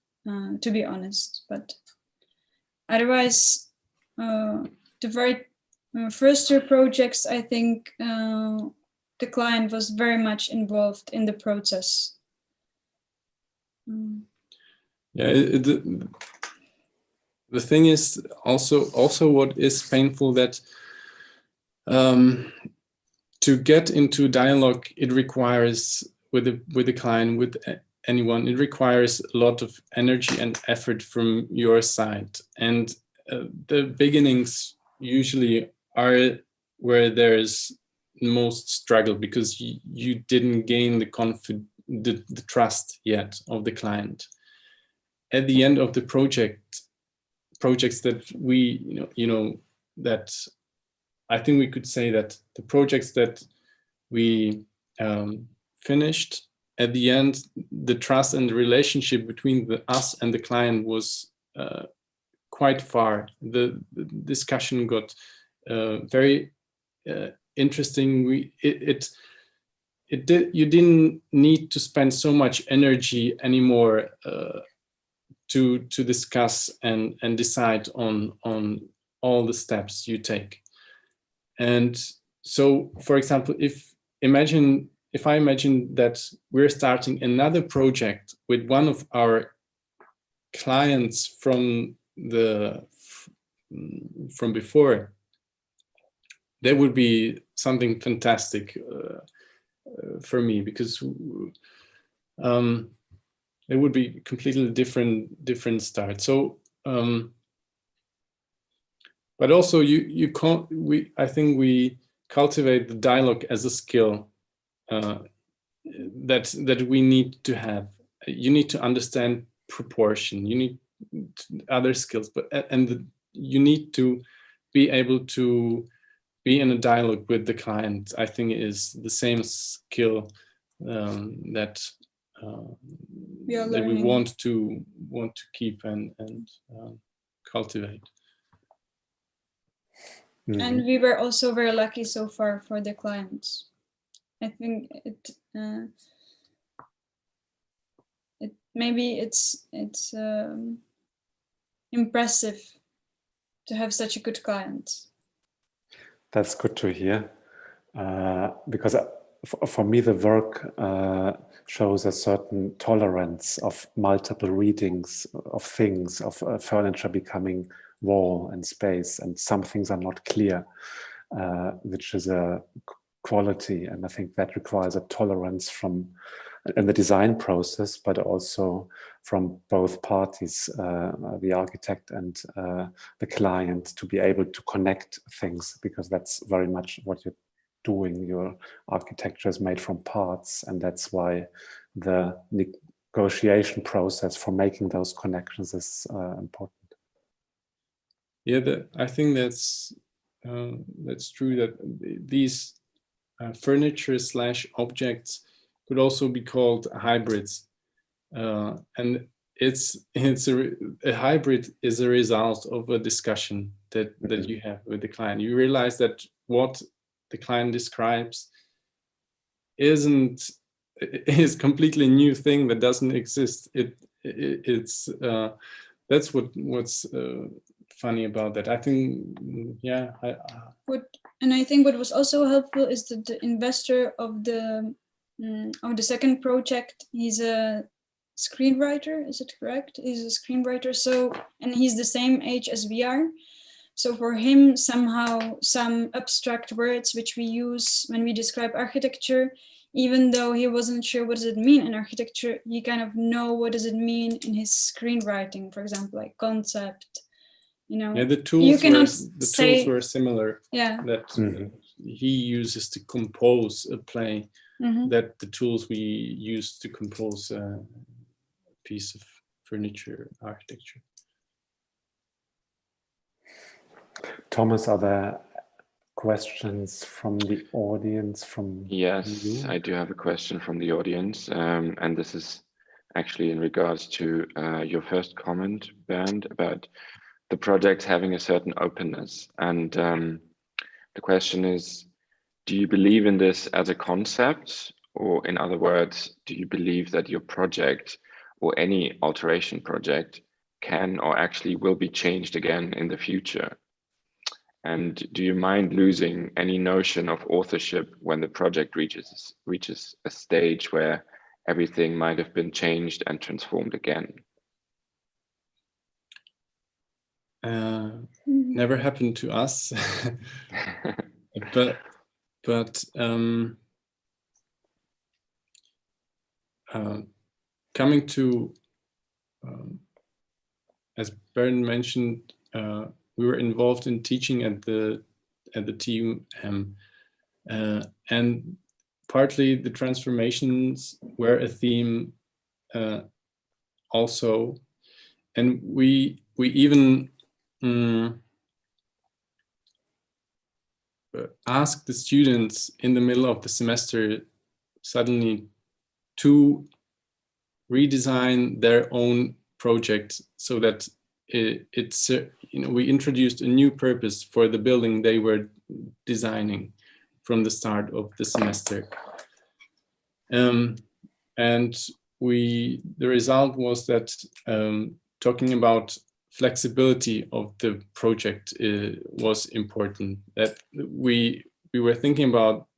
to be honest. But otherwise, the very first two projects, I think the client was very much involved in the process. Yeah, the thing is also what is painful, that to get into dialogue, it requires with the client, with anyone, it requires a lot of energy and effort from your side. And the beginnings usually are where there's most struggle, because you didn't gain the trust yet of the client. At the end of the projects that we, that I think we could say that the projects that we finished, at the end, the trust and the relationship between us and the client was quite far. The discussion got very interesting. You didn't need to spend so much energy anymore to discuss and decide on all the steps you take. And so, for example, if I imagine that we're starting another project with one of our clients from before, that would be something fantastic for me, because it would be completely different start. So, but also you can't. I think we cultivate the dialogue as a skill that we need to have. You need to understand proportion. You need other skills, but you need to be able to be in a dialogue with the client. I think is the same skill that we want to keep and cultivate. And we were also very lucky so far for the clients. I think it's impressive to have such a good client. That's good to hear, because for me the work shows a certain tolerance of multiple readings of things, of furniture becoming wall and space, and some things are not clear, which is a quality, and I think that requires a tolerance from in the design process, but also from both parties, the architect and the client, to be able to connect things, because that's very much what you're doing. Your architecture is made from parts, and that's why the negotiation process for making those connections is important. Yeah, I think that's true, that these furniture / objects could also be called hybrids, and a hybrid is a result of a discussion that you have with the client. You realize that what the client describes is completely new thing that doesn't exist. It's that's what's funny about that. I think, yeah. And I think what was also helpful is that the investor of the second project, he's a screenwriter. Is it correct? He's a screenwriter. So, and he's the same age as we are. So for him, somehow some abstract words which we use when we describe architecture, even though he wasn't sure what does it mean in architecture, he kind of know what does it mean in his screenwriting, for example, like concept. You know, yeah, the tools were similar. Yeah, that he uses to compose a play, that the tools we use to compose a piece of furniture architecture. Thomas, are there questions from the audience? Yes, you? I do have a question from the audience, and this is actually in regards to your first comment, Bernd, about the project having a certain openness. And the question is, do you believe in this as a concept? Or in other words, do you believe that your project or any alteration project can or actually will be changed again in the future? And do you mind losing any notion of authorship when the project reaches a stage where everything might have been changed and transformed again? Never happened to us. but coming to, as Bernd mentioned, we were involved in teaching at the TUM, and partly the transformations were a theme also, and we even asked the students in the middle of the semester suddenly to redesign their own project, so that we introduced a new purpose for the building they were designing from the start of the semester. And the result was that talking about flexibility of the project was important. That we were thinking about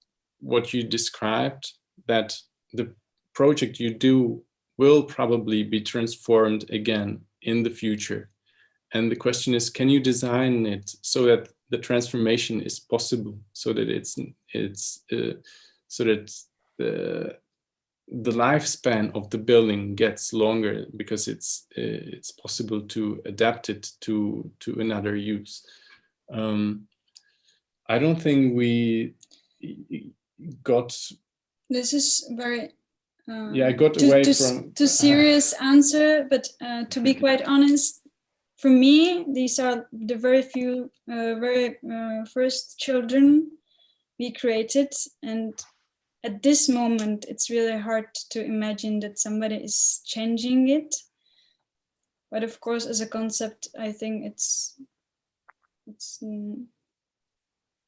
what you described, that the project you do will probably be transformed again in the future. And the question is, can you design it so that the transformation is possible, so that the lifespan of the building gets longer because it's possible to adapt it to another use. I don't think we got. This is very. Yeah, I got away from too serious answer, but to be quite honest, for me, these are the very first children we created, and at this moment, it's really hard to imagine that somebody is changing it. But of course, as a concept, I think it's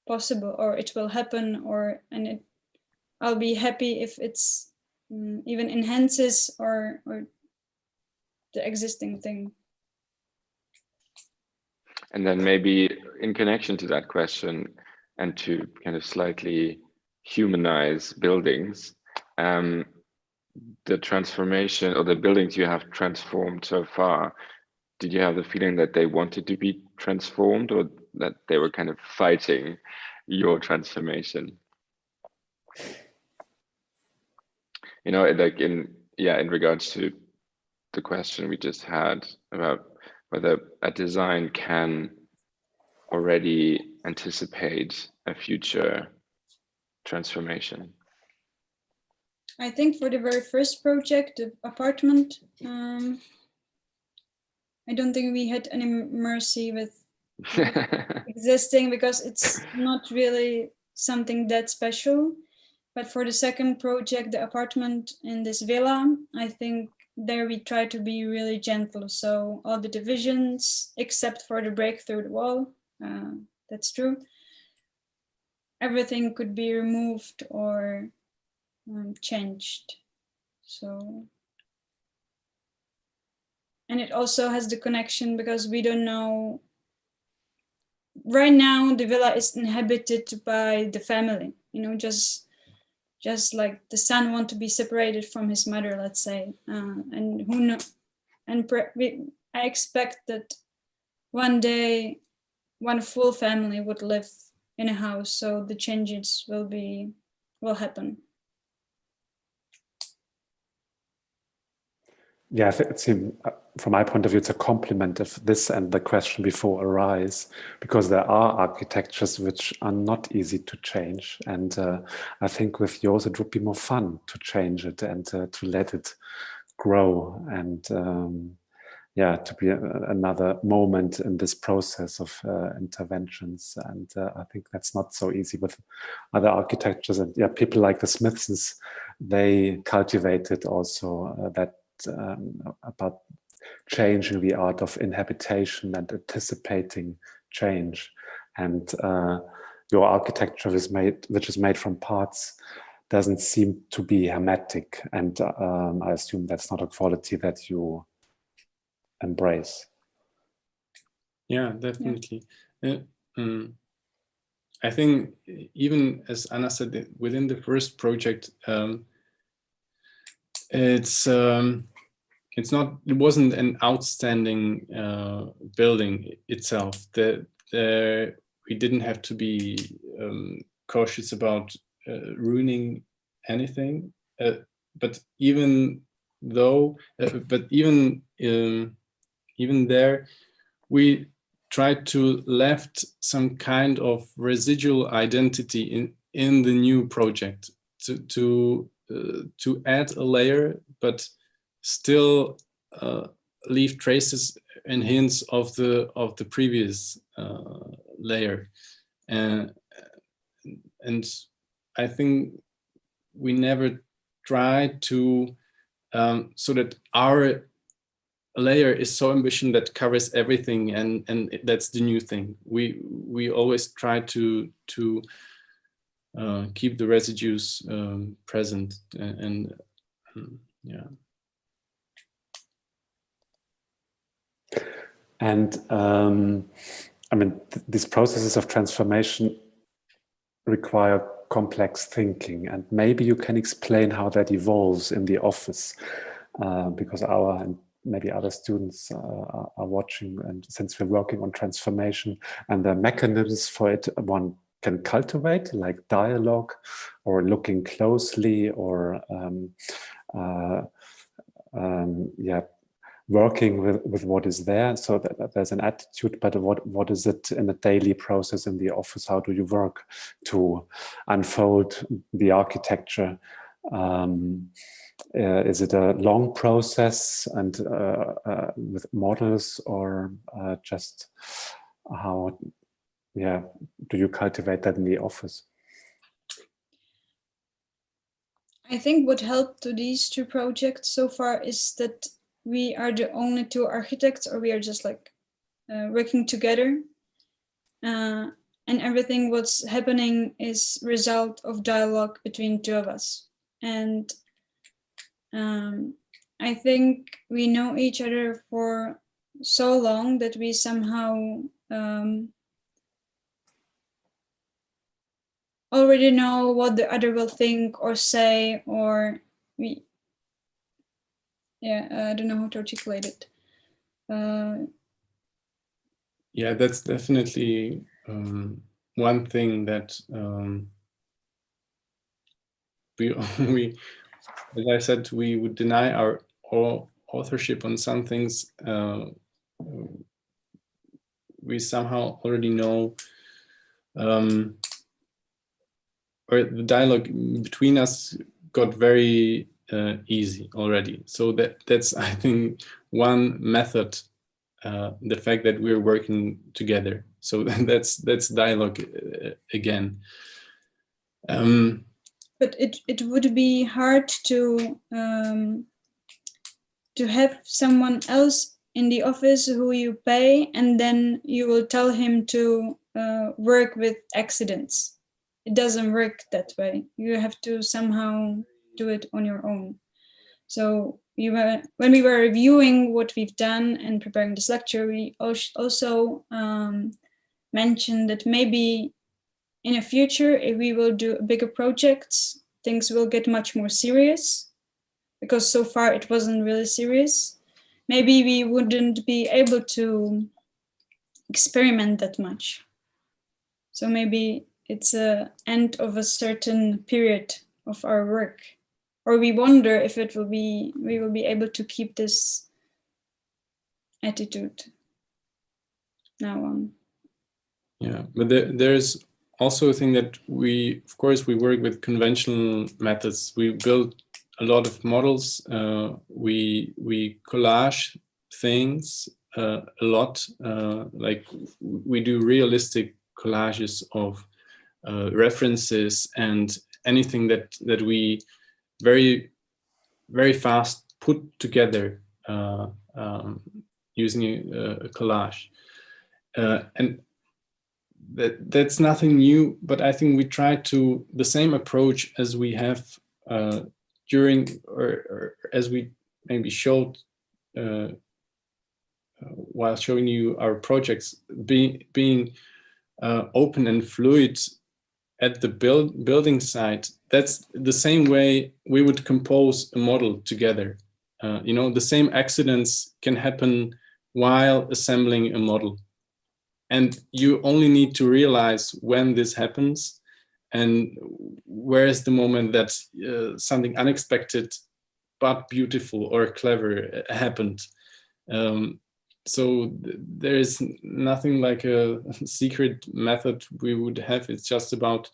possible, or it will happen, I'll be happy if it's even enhances or the existing thing. And then maybe in connection to that question, and to kind of slightly humanize buildings, the transformation or the buildings you have transformed so far, did you have the feeling that they wanted to be transformed, or that they were kind of fighting your transformation? You know, like in regards to the question we just had about whether a design can already anticipate a future transformation. I think for the very first project, the apartment, I don't think we had any mercy with existing, because it's not really something that special. But for the second project, the apartment in this villa, I think there we try to be really gentle. So all the divisions, except for the break through the wall, that's true. Everything could be removed or changed. So, and it also has the connection because we don't know. Right now, the villa is inhabited by the family, you know, just like the son wants to be separated from his mother, let's say, and who knows? And I expect that one day, one full family would live in a house, so the changes will happen. Yeah, it seems, from my point of view, it's a complement if this and the question before arise, because there are architectures which are not easy to change. And I think with yours, it would be more fun to change it and to let it grow and to be another moment in this process of interventions. And I think that's not so easy with other architectures. And people like the Smithsons, they cultivated also that about changing the art of inhabitation and anticipating change. And your architecture which is made from parts, doesn't seem to be hermetic. And I assume that's not a quality that you embrace. Yeah, definitely. Yeah. I think even as Anna said, within the first project, it wasn't an outstanding building itself. We didn't have to be cautious about ruining anything. But even there, we tried to left some kind of residual identity in the new project to add a layer, but still leave traces and hints of the previous layer, and I think we never tried to so that our layer is so ambitious that covers everything, and that's the new thing. We always try to keep the residues present, and yeah. And I mean, these processes of transformation require complex thinking, and maybe you can explain how that evolves in the office, because our and maybe other students are watching, and since we're working on transformation and the mechanisms for it, one can cultivate, like dialogue or looking closely, or yeah, working with what is there, so that there's an attitude. But what is it in a daily process in the office? How do you work to unfold the architecture? Is it a long process and with models, or just how, yeah, do you cultivate that in the office? I think what helped to these two projects so far is that we are the only two architects, or we are just like working together, and everything what's happening is result of dialogue between two of us. And I think we know each other for so long that we somehow already know what the other will think or say, or I don't know how to articulate it. Yeah, that's definitely one thing that we, as I said, we would deny our authorship on some things. We somehow already know, or the dialogue between us got very easy already. So that's, I think, one method, the fact that we're working together. So that's dialogue again. But it would be hard to have someone else in the office who you pay, and then you will tell him to work with accidents. It doesn't work that way. You have to somehow do it on your own. So when we were reviewing what we've done and preparing this lecture, we also mentioned that maybe in the future, if we will do bigger projects, things will get much more serious, because so far it wasn't really serious. Maybe we wouldn't be able to experiment that much. So maybe it's an end of a certain period of our work, or we wonder if we will be able to keep this attitude now on. Yeah, but there's also a thing that of course, we work with conventional methods. We build a lot of models. We collage things a lot. Like we do realistic collages of references and anything that we very, very fast put together using a collage. And that's nothing new, but I think we try to the same approach as we have during or as we maybe showed while showing you our projects, being open and fluid at the building site. That's the same way we would compose a model together. The same accidents can happen while assembling a model. And you only need to realize when this happens and where is the moment that something unexpected but beautiful or clever happened. So there is nothing like a secret method we would have. It's just about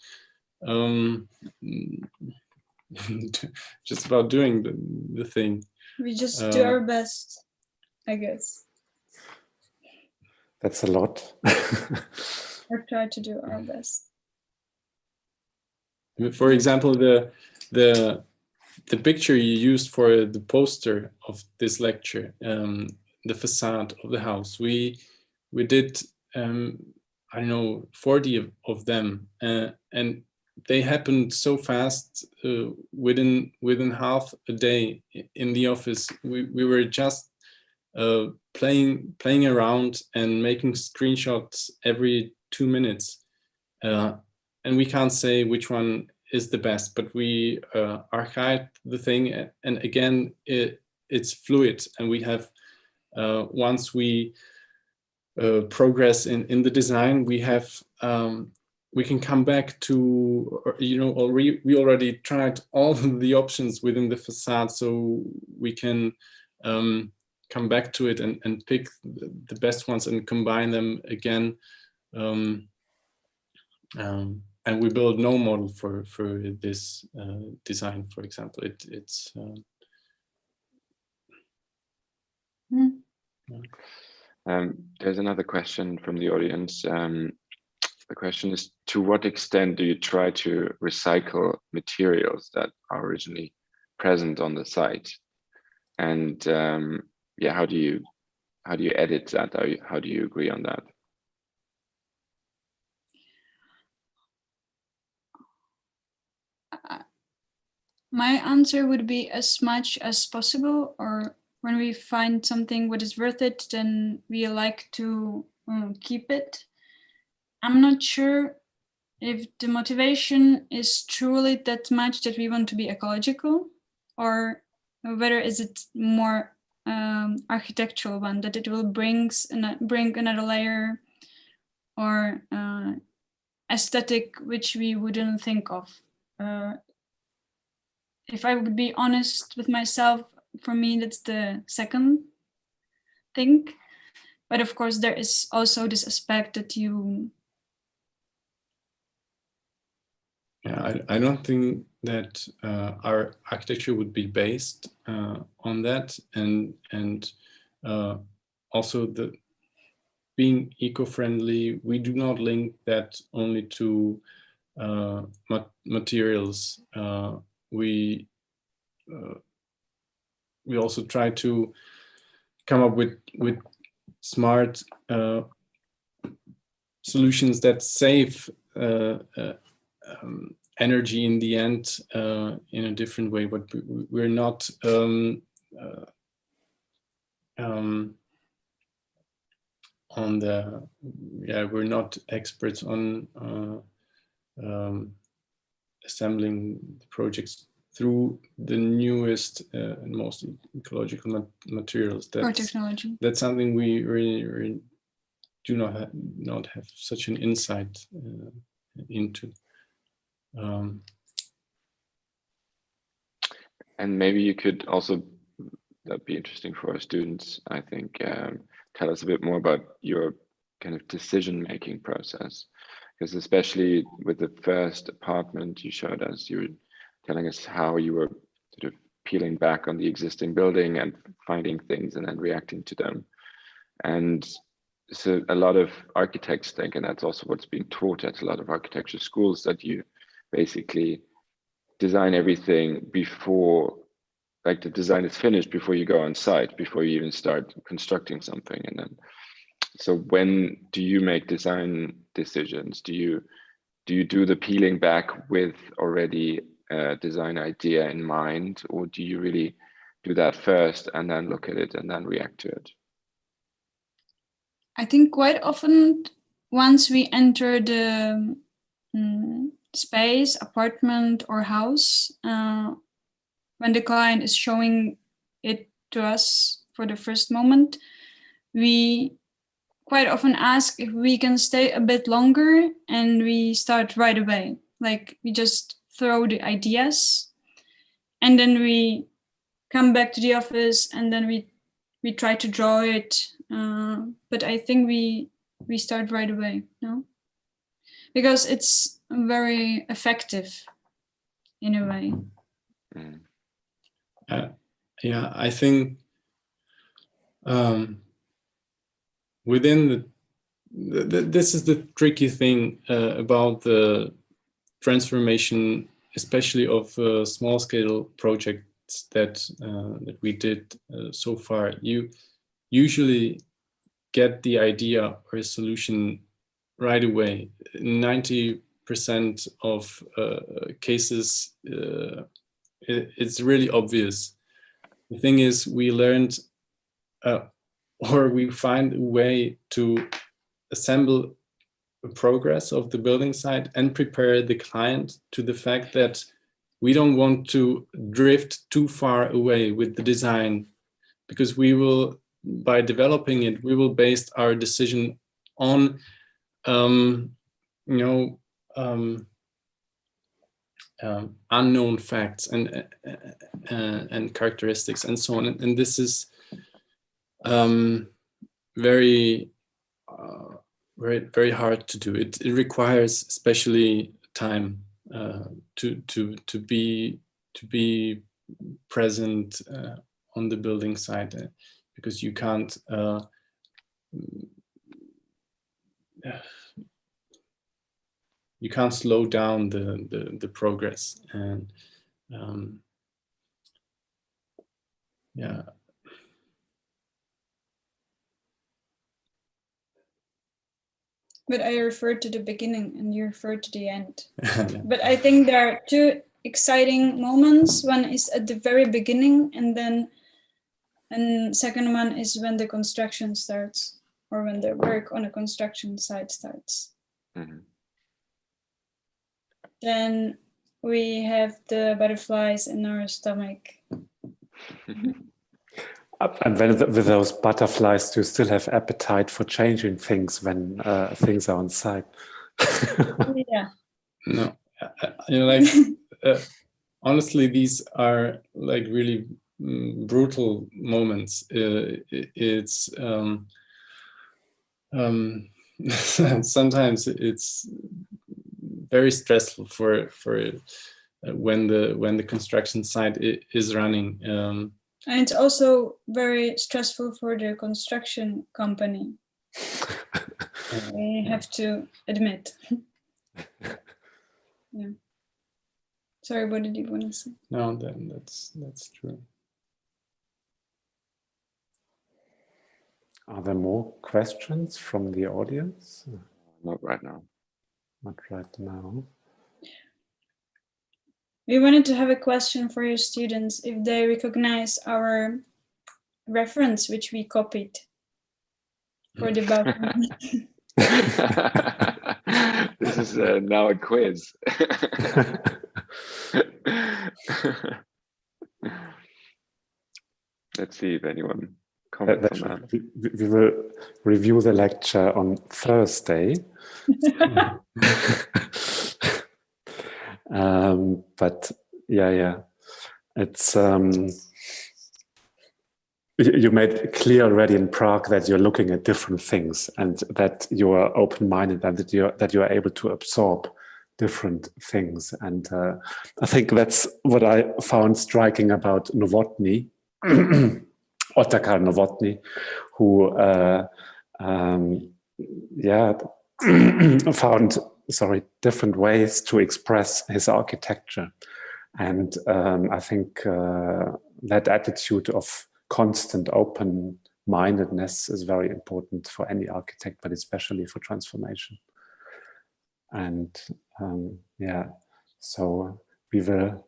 just about doing the thing. We just do our best, I guess. That's a lot. Or try to do our best. For example, the picture you used for the poster of this lecture, the facade of the house, we did I don't know, 40 of them, and they happened so fast. Within half a day in the office, we were just playing around and making screenshots every 2 minutes, and we can't say which one is the best, but we archived the thing, and again it's fluid, and we have once we progress in the design, we have we can come back to, or we already tried all the options within the facade, so we can come back to it and pick the best ones and combine them again. And we build no model for this design, for example. It's There's another question from the audience. The question is, to what extent do you try to recycle materials that are originally present on the site? And yeah, how do you edit that? How do you agree on that? My answer would be as much as possible, or when we find something what is worth it, then we like to keep it. I'm not sure if the motivation is truly that much that we want to be ecological, or whether is it more architectural one, that it will bring another layer or aesthetic which we wouldn't think of. If I would be honest with myself, for me, that's the second thing. But of course, there is also this aspect that you... Yeah, I don't think that our architecture would be based on that, and also the being eco-friendly. We do not link that only to materials. We also try to come up with smart solutions that save energy in the end in a different way, but we're not we're not experts on assembling the projects through the newest and most ecological materials. Or technology. That's something we really do not have such an insight into. And maybe you could also, that'd be interesting for our students, I think, tell us a bit more about your kind of decision-making process. Because especially with the first apartment you showed us, you were telling us how you were sort of peeling back on the existing building and finding things and then reacting to them. And so a lot of architects think, and that's also what's being taught at a lot of architecture schools, that you basically design everything before, like the design is finished before you go on site, before you even start constructing something. And then, so when do you make design decisions? Do you do the peeling back with already a design idea in mind, or do you really do that first and then look at it and then react to it? I think quite often, once we enter the space, apartment or house, when the client is showing it to us for the first moment, we quite often ask if we can stay a bit longer, and we start right away. Like, we just throw the ideas and then we come back to the office and then we try to draw it. But I think we start right away, no? Because it's very effective in a way. Yeah, I think within this is the tricky thing about the transformation, especially of small scale projects that we did so far. You usually get the idea or a solution right away. 90% of cases, it's really obvious. The thing is, we learned or we find a way to assemble a progress of the building site and prepare the client to the fact that we don't want to drift too far away with the design, because we will, by developing it, we will base our decision on unknown facts and characteristics and so on. And this is very very hard to do. It requires especially time to be present on the building site, because you can't slow down the progress. And yeah. But I referred to the beginning and you referred to the end. Yeah. But I think there are two exciting moments. One is at the very beginning, and second one is when the construction starts, or when the work on a construction site starts. Mm-hmm. Then we have the butterflies in our stomach. And then with those butterflies, do you still have appetite for changing things when things are on site? Yeah. No, like honestly, these are like really brutal moments. It's sometimes it's very stressful for when the construction site is running. And it's also very stressful for the construction company. We have to admit. Yeah. Sorry, what did you want to say? No, then that's true. Are there more questions from the audience? Not right now. Not right now. We wanted to have a question for your students if they recognize our reference, which we copied for the balcony. This is now a quiz. Let's see if anyone comments on that. We will review the lecture on Thursday. But yeah, it's you made it clear already in Prague that you're looking at different things and that you are open-minded and that you are able to absorb different things. And I think that's what I found striking about Novotny, Otakar Novotny, who found different ways to express his architecture. And I think that attitude of constant open-mindedness is very important for any architect, but especially for transformation. And so we will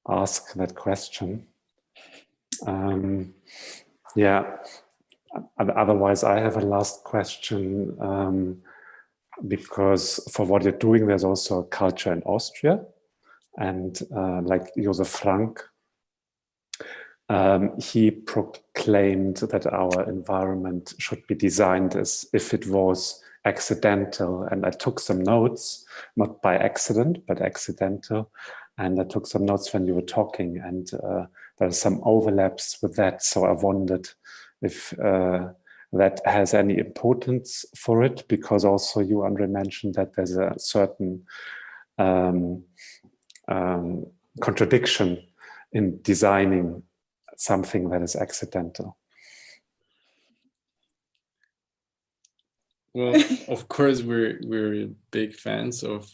ask that question. Otherwise, I have a last question, because for what you're doing, there's also a culture in Austria. And like Josef Frank, he proclaimed that our environment should be designed as if it was accidental. And I took some notes, not by accident, but accidental. And I took some notes when you were talking, and there are some overlaps with that. So I wondered if that has any importance for it, because also you, Andre, mentioned that there's a certain contradiction in designing something that is accidental. Well, of course, we're big fans of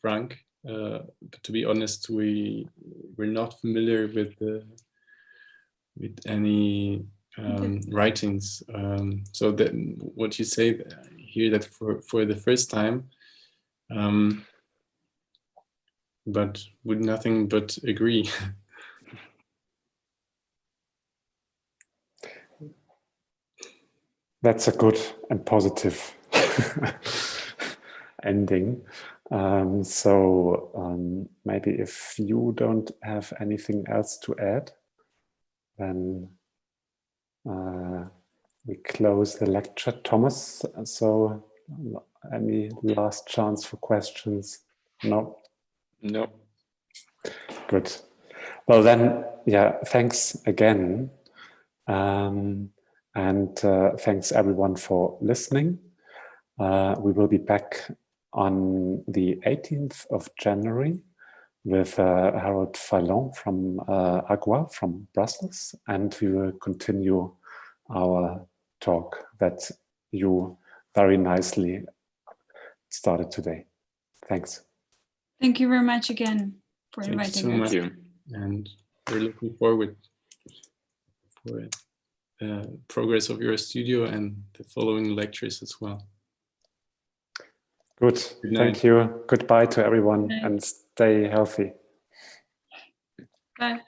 Frank. But to be honest, we're not familiar with any writings. So that what you say here, that for the first time, but would nothing but agree. That's a good and positive ending. So maybe if you don't have anything else to add, then we close the lecture. Thomas, so Any last chance for questions? No? No. Good. Well then, yeah, thanks again. And thanks everyone for listening. We will be back on the 18th of January with Harold Fallon from Agua from Brussels, and we will continue our talk that you very nicely started today. Thanks. Thank you very much again for Thank you inviting so us. much. You. And we're looking forward for progress of your studio and the following lectures as well. Good. Good night. Thank you. Goodbye to everyone Good night. and stay healthy. Bye.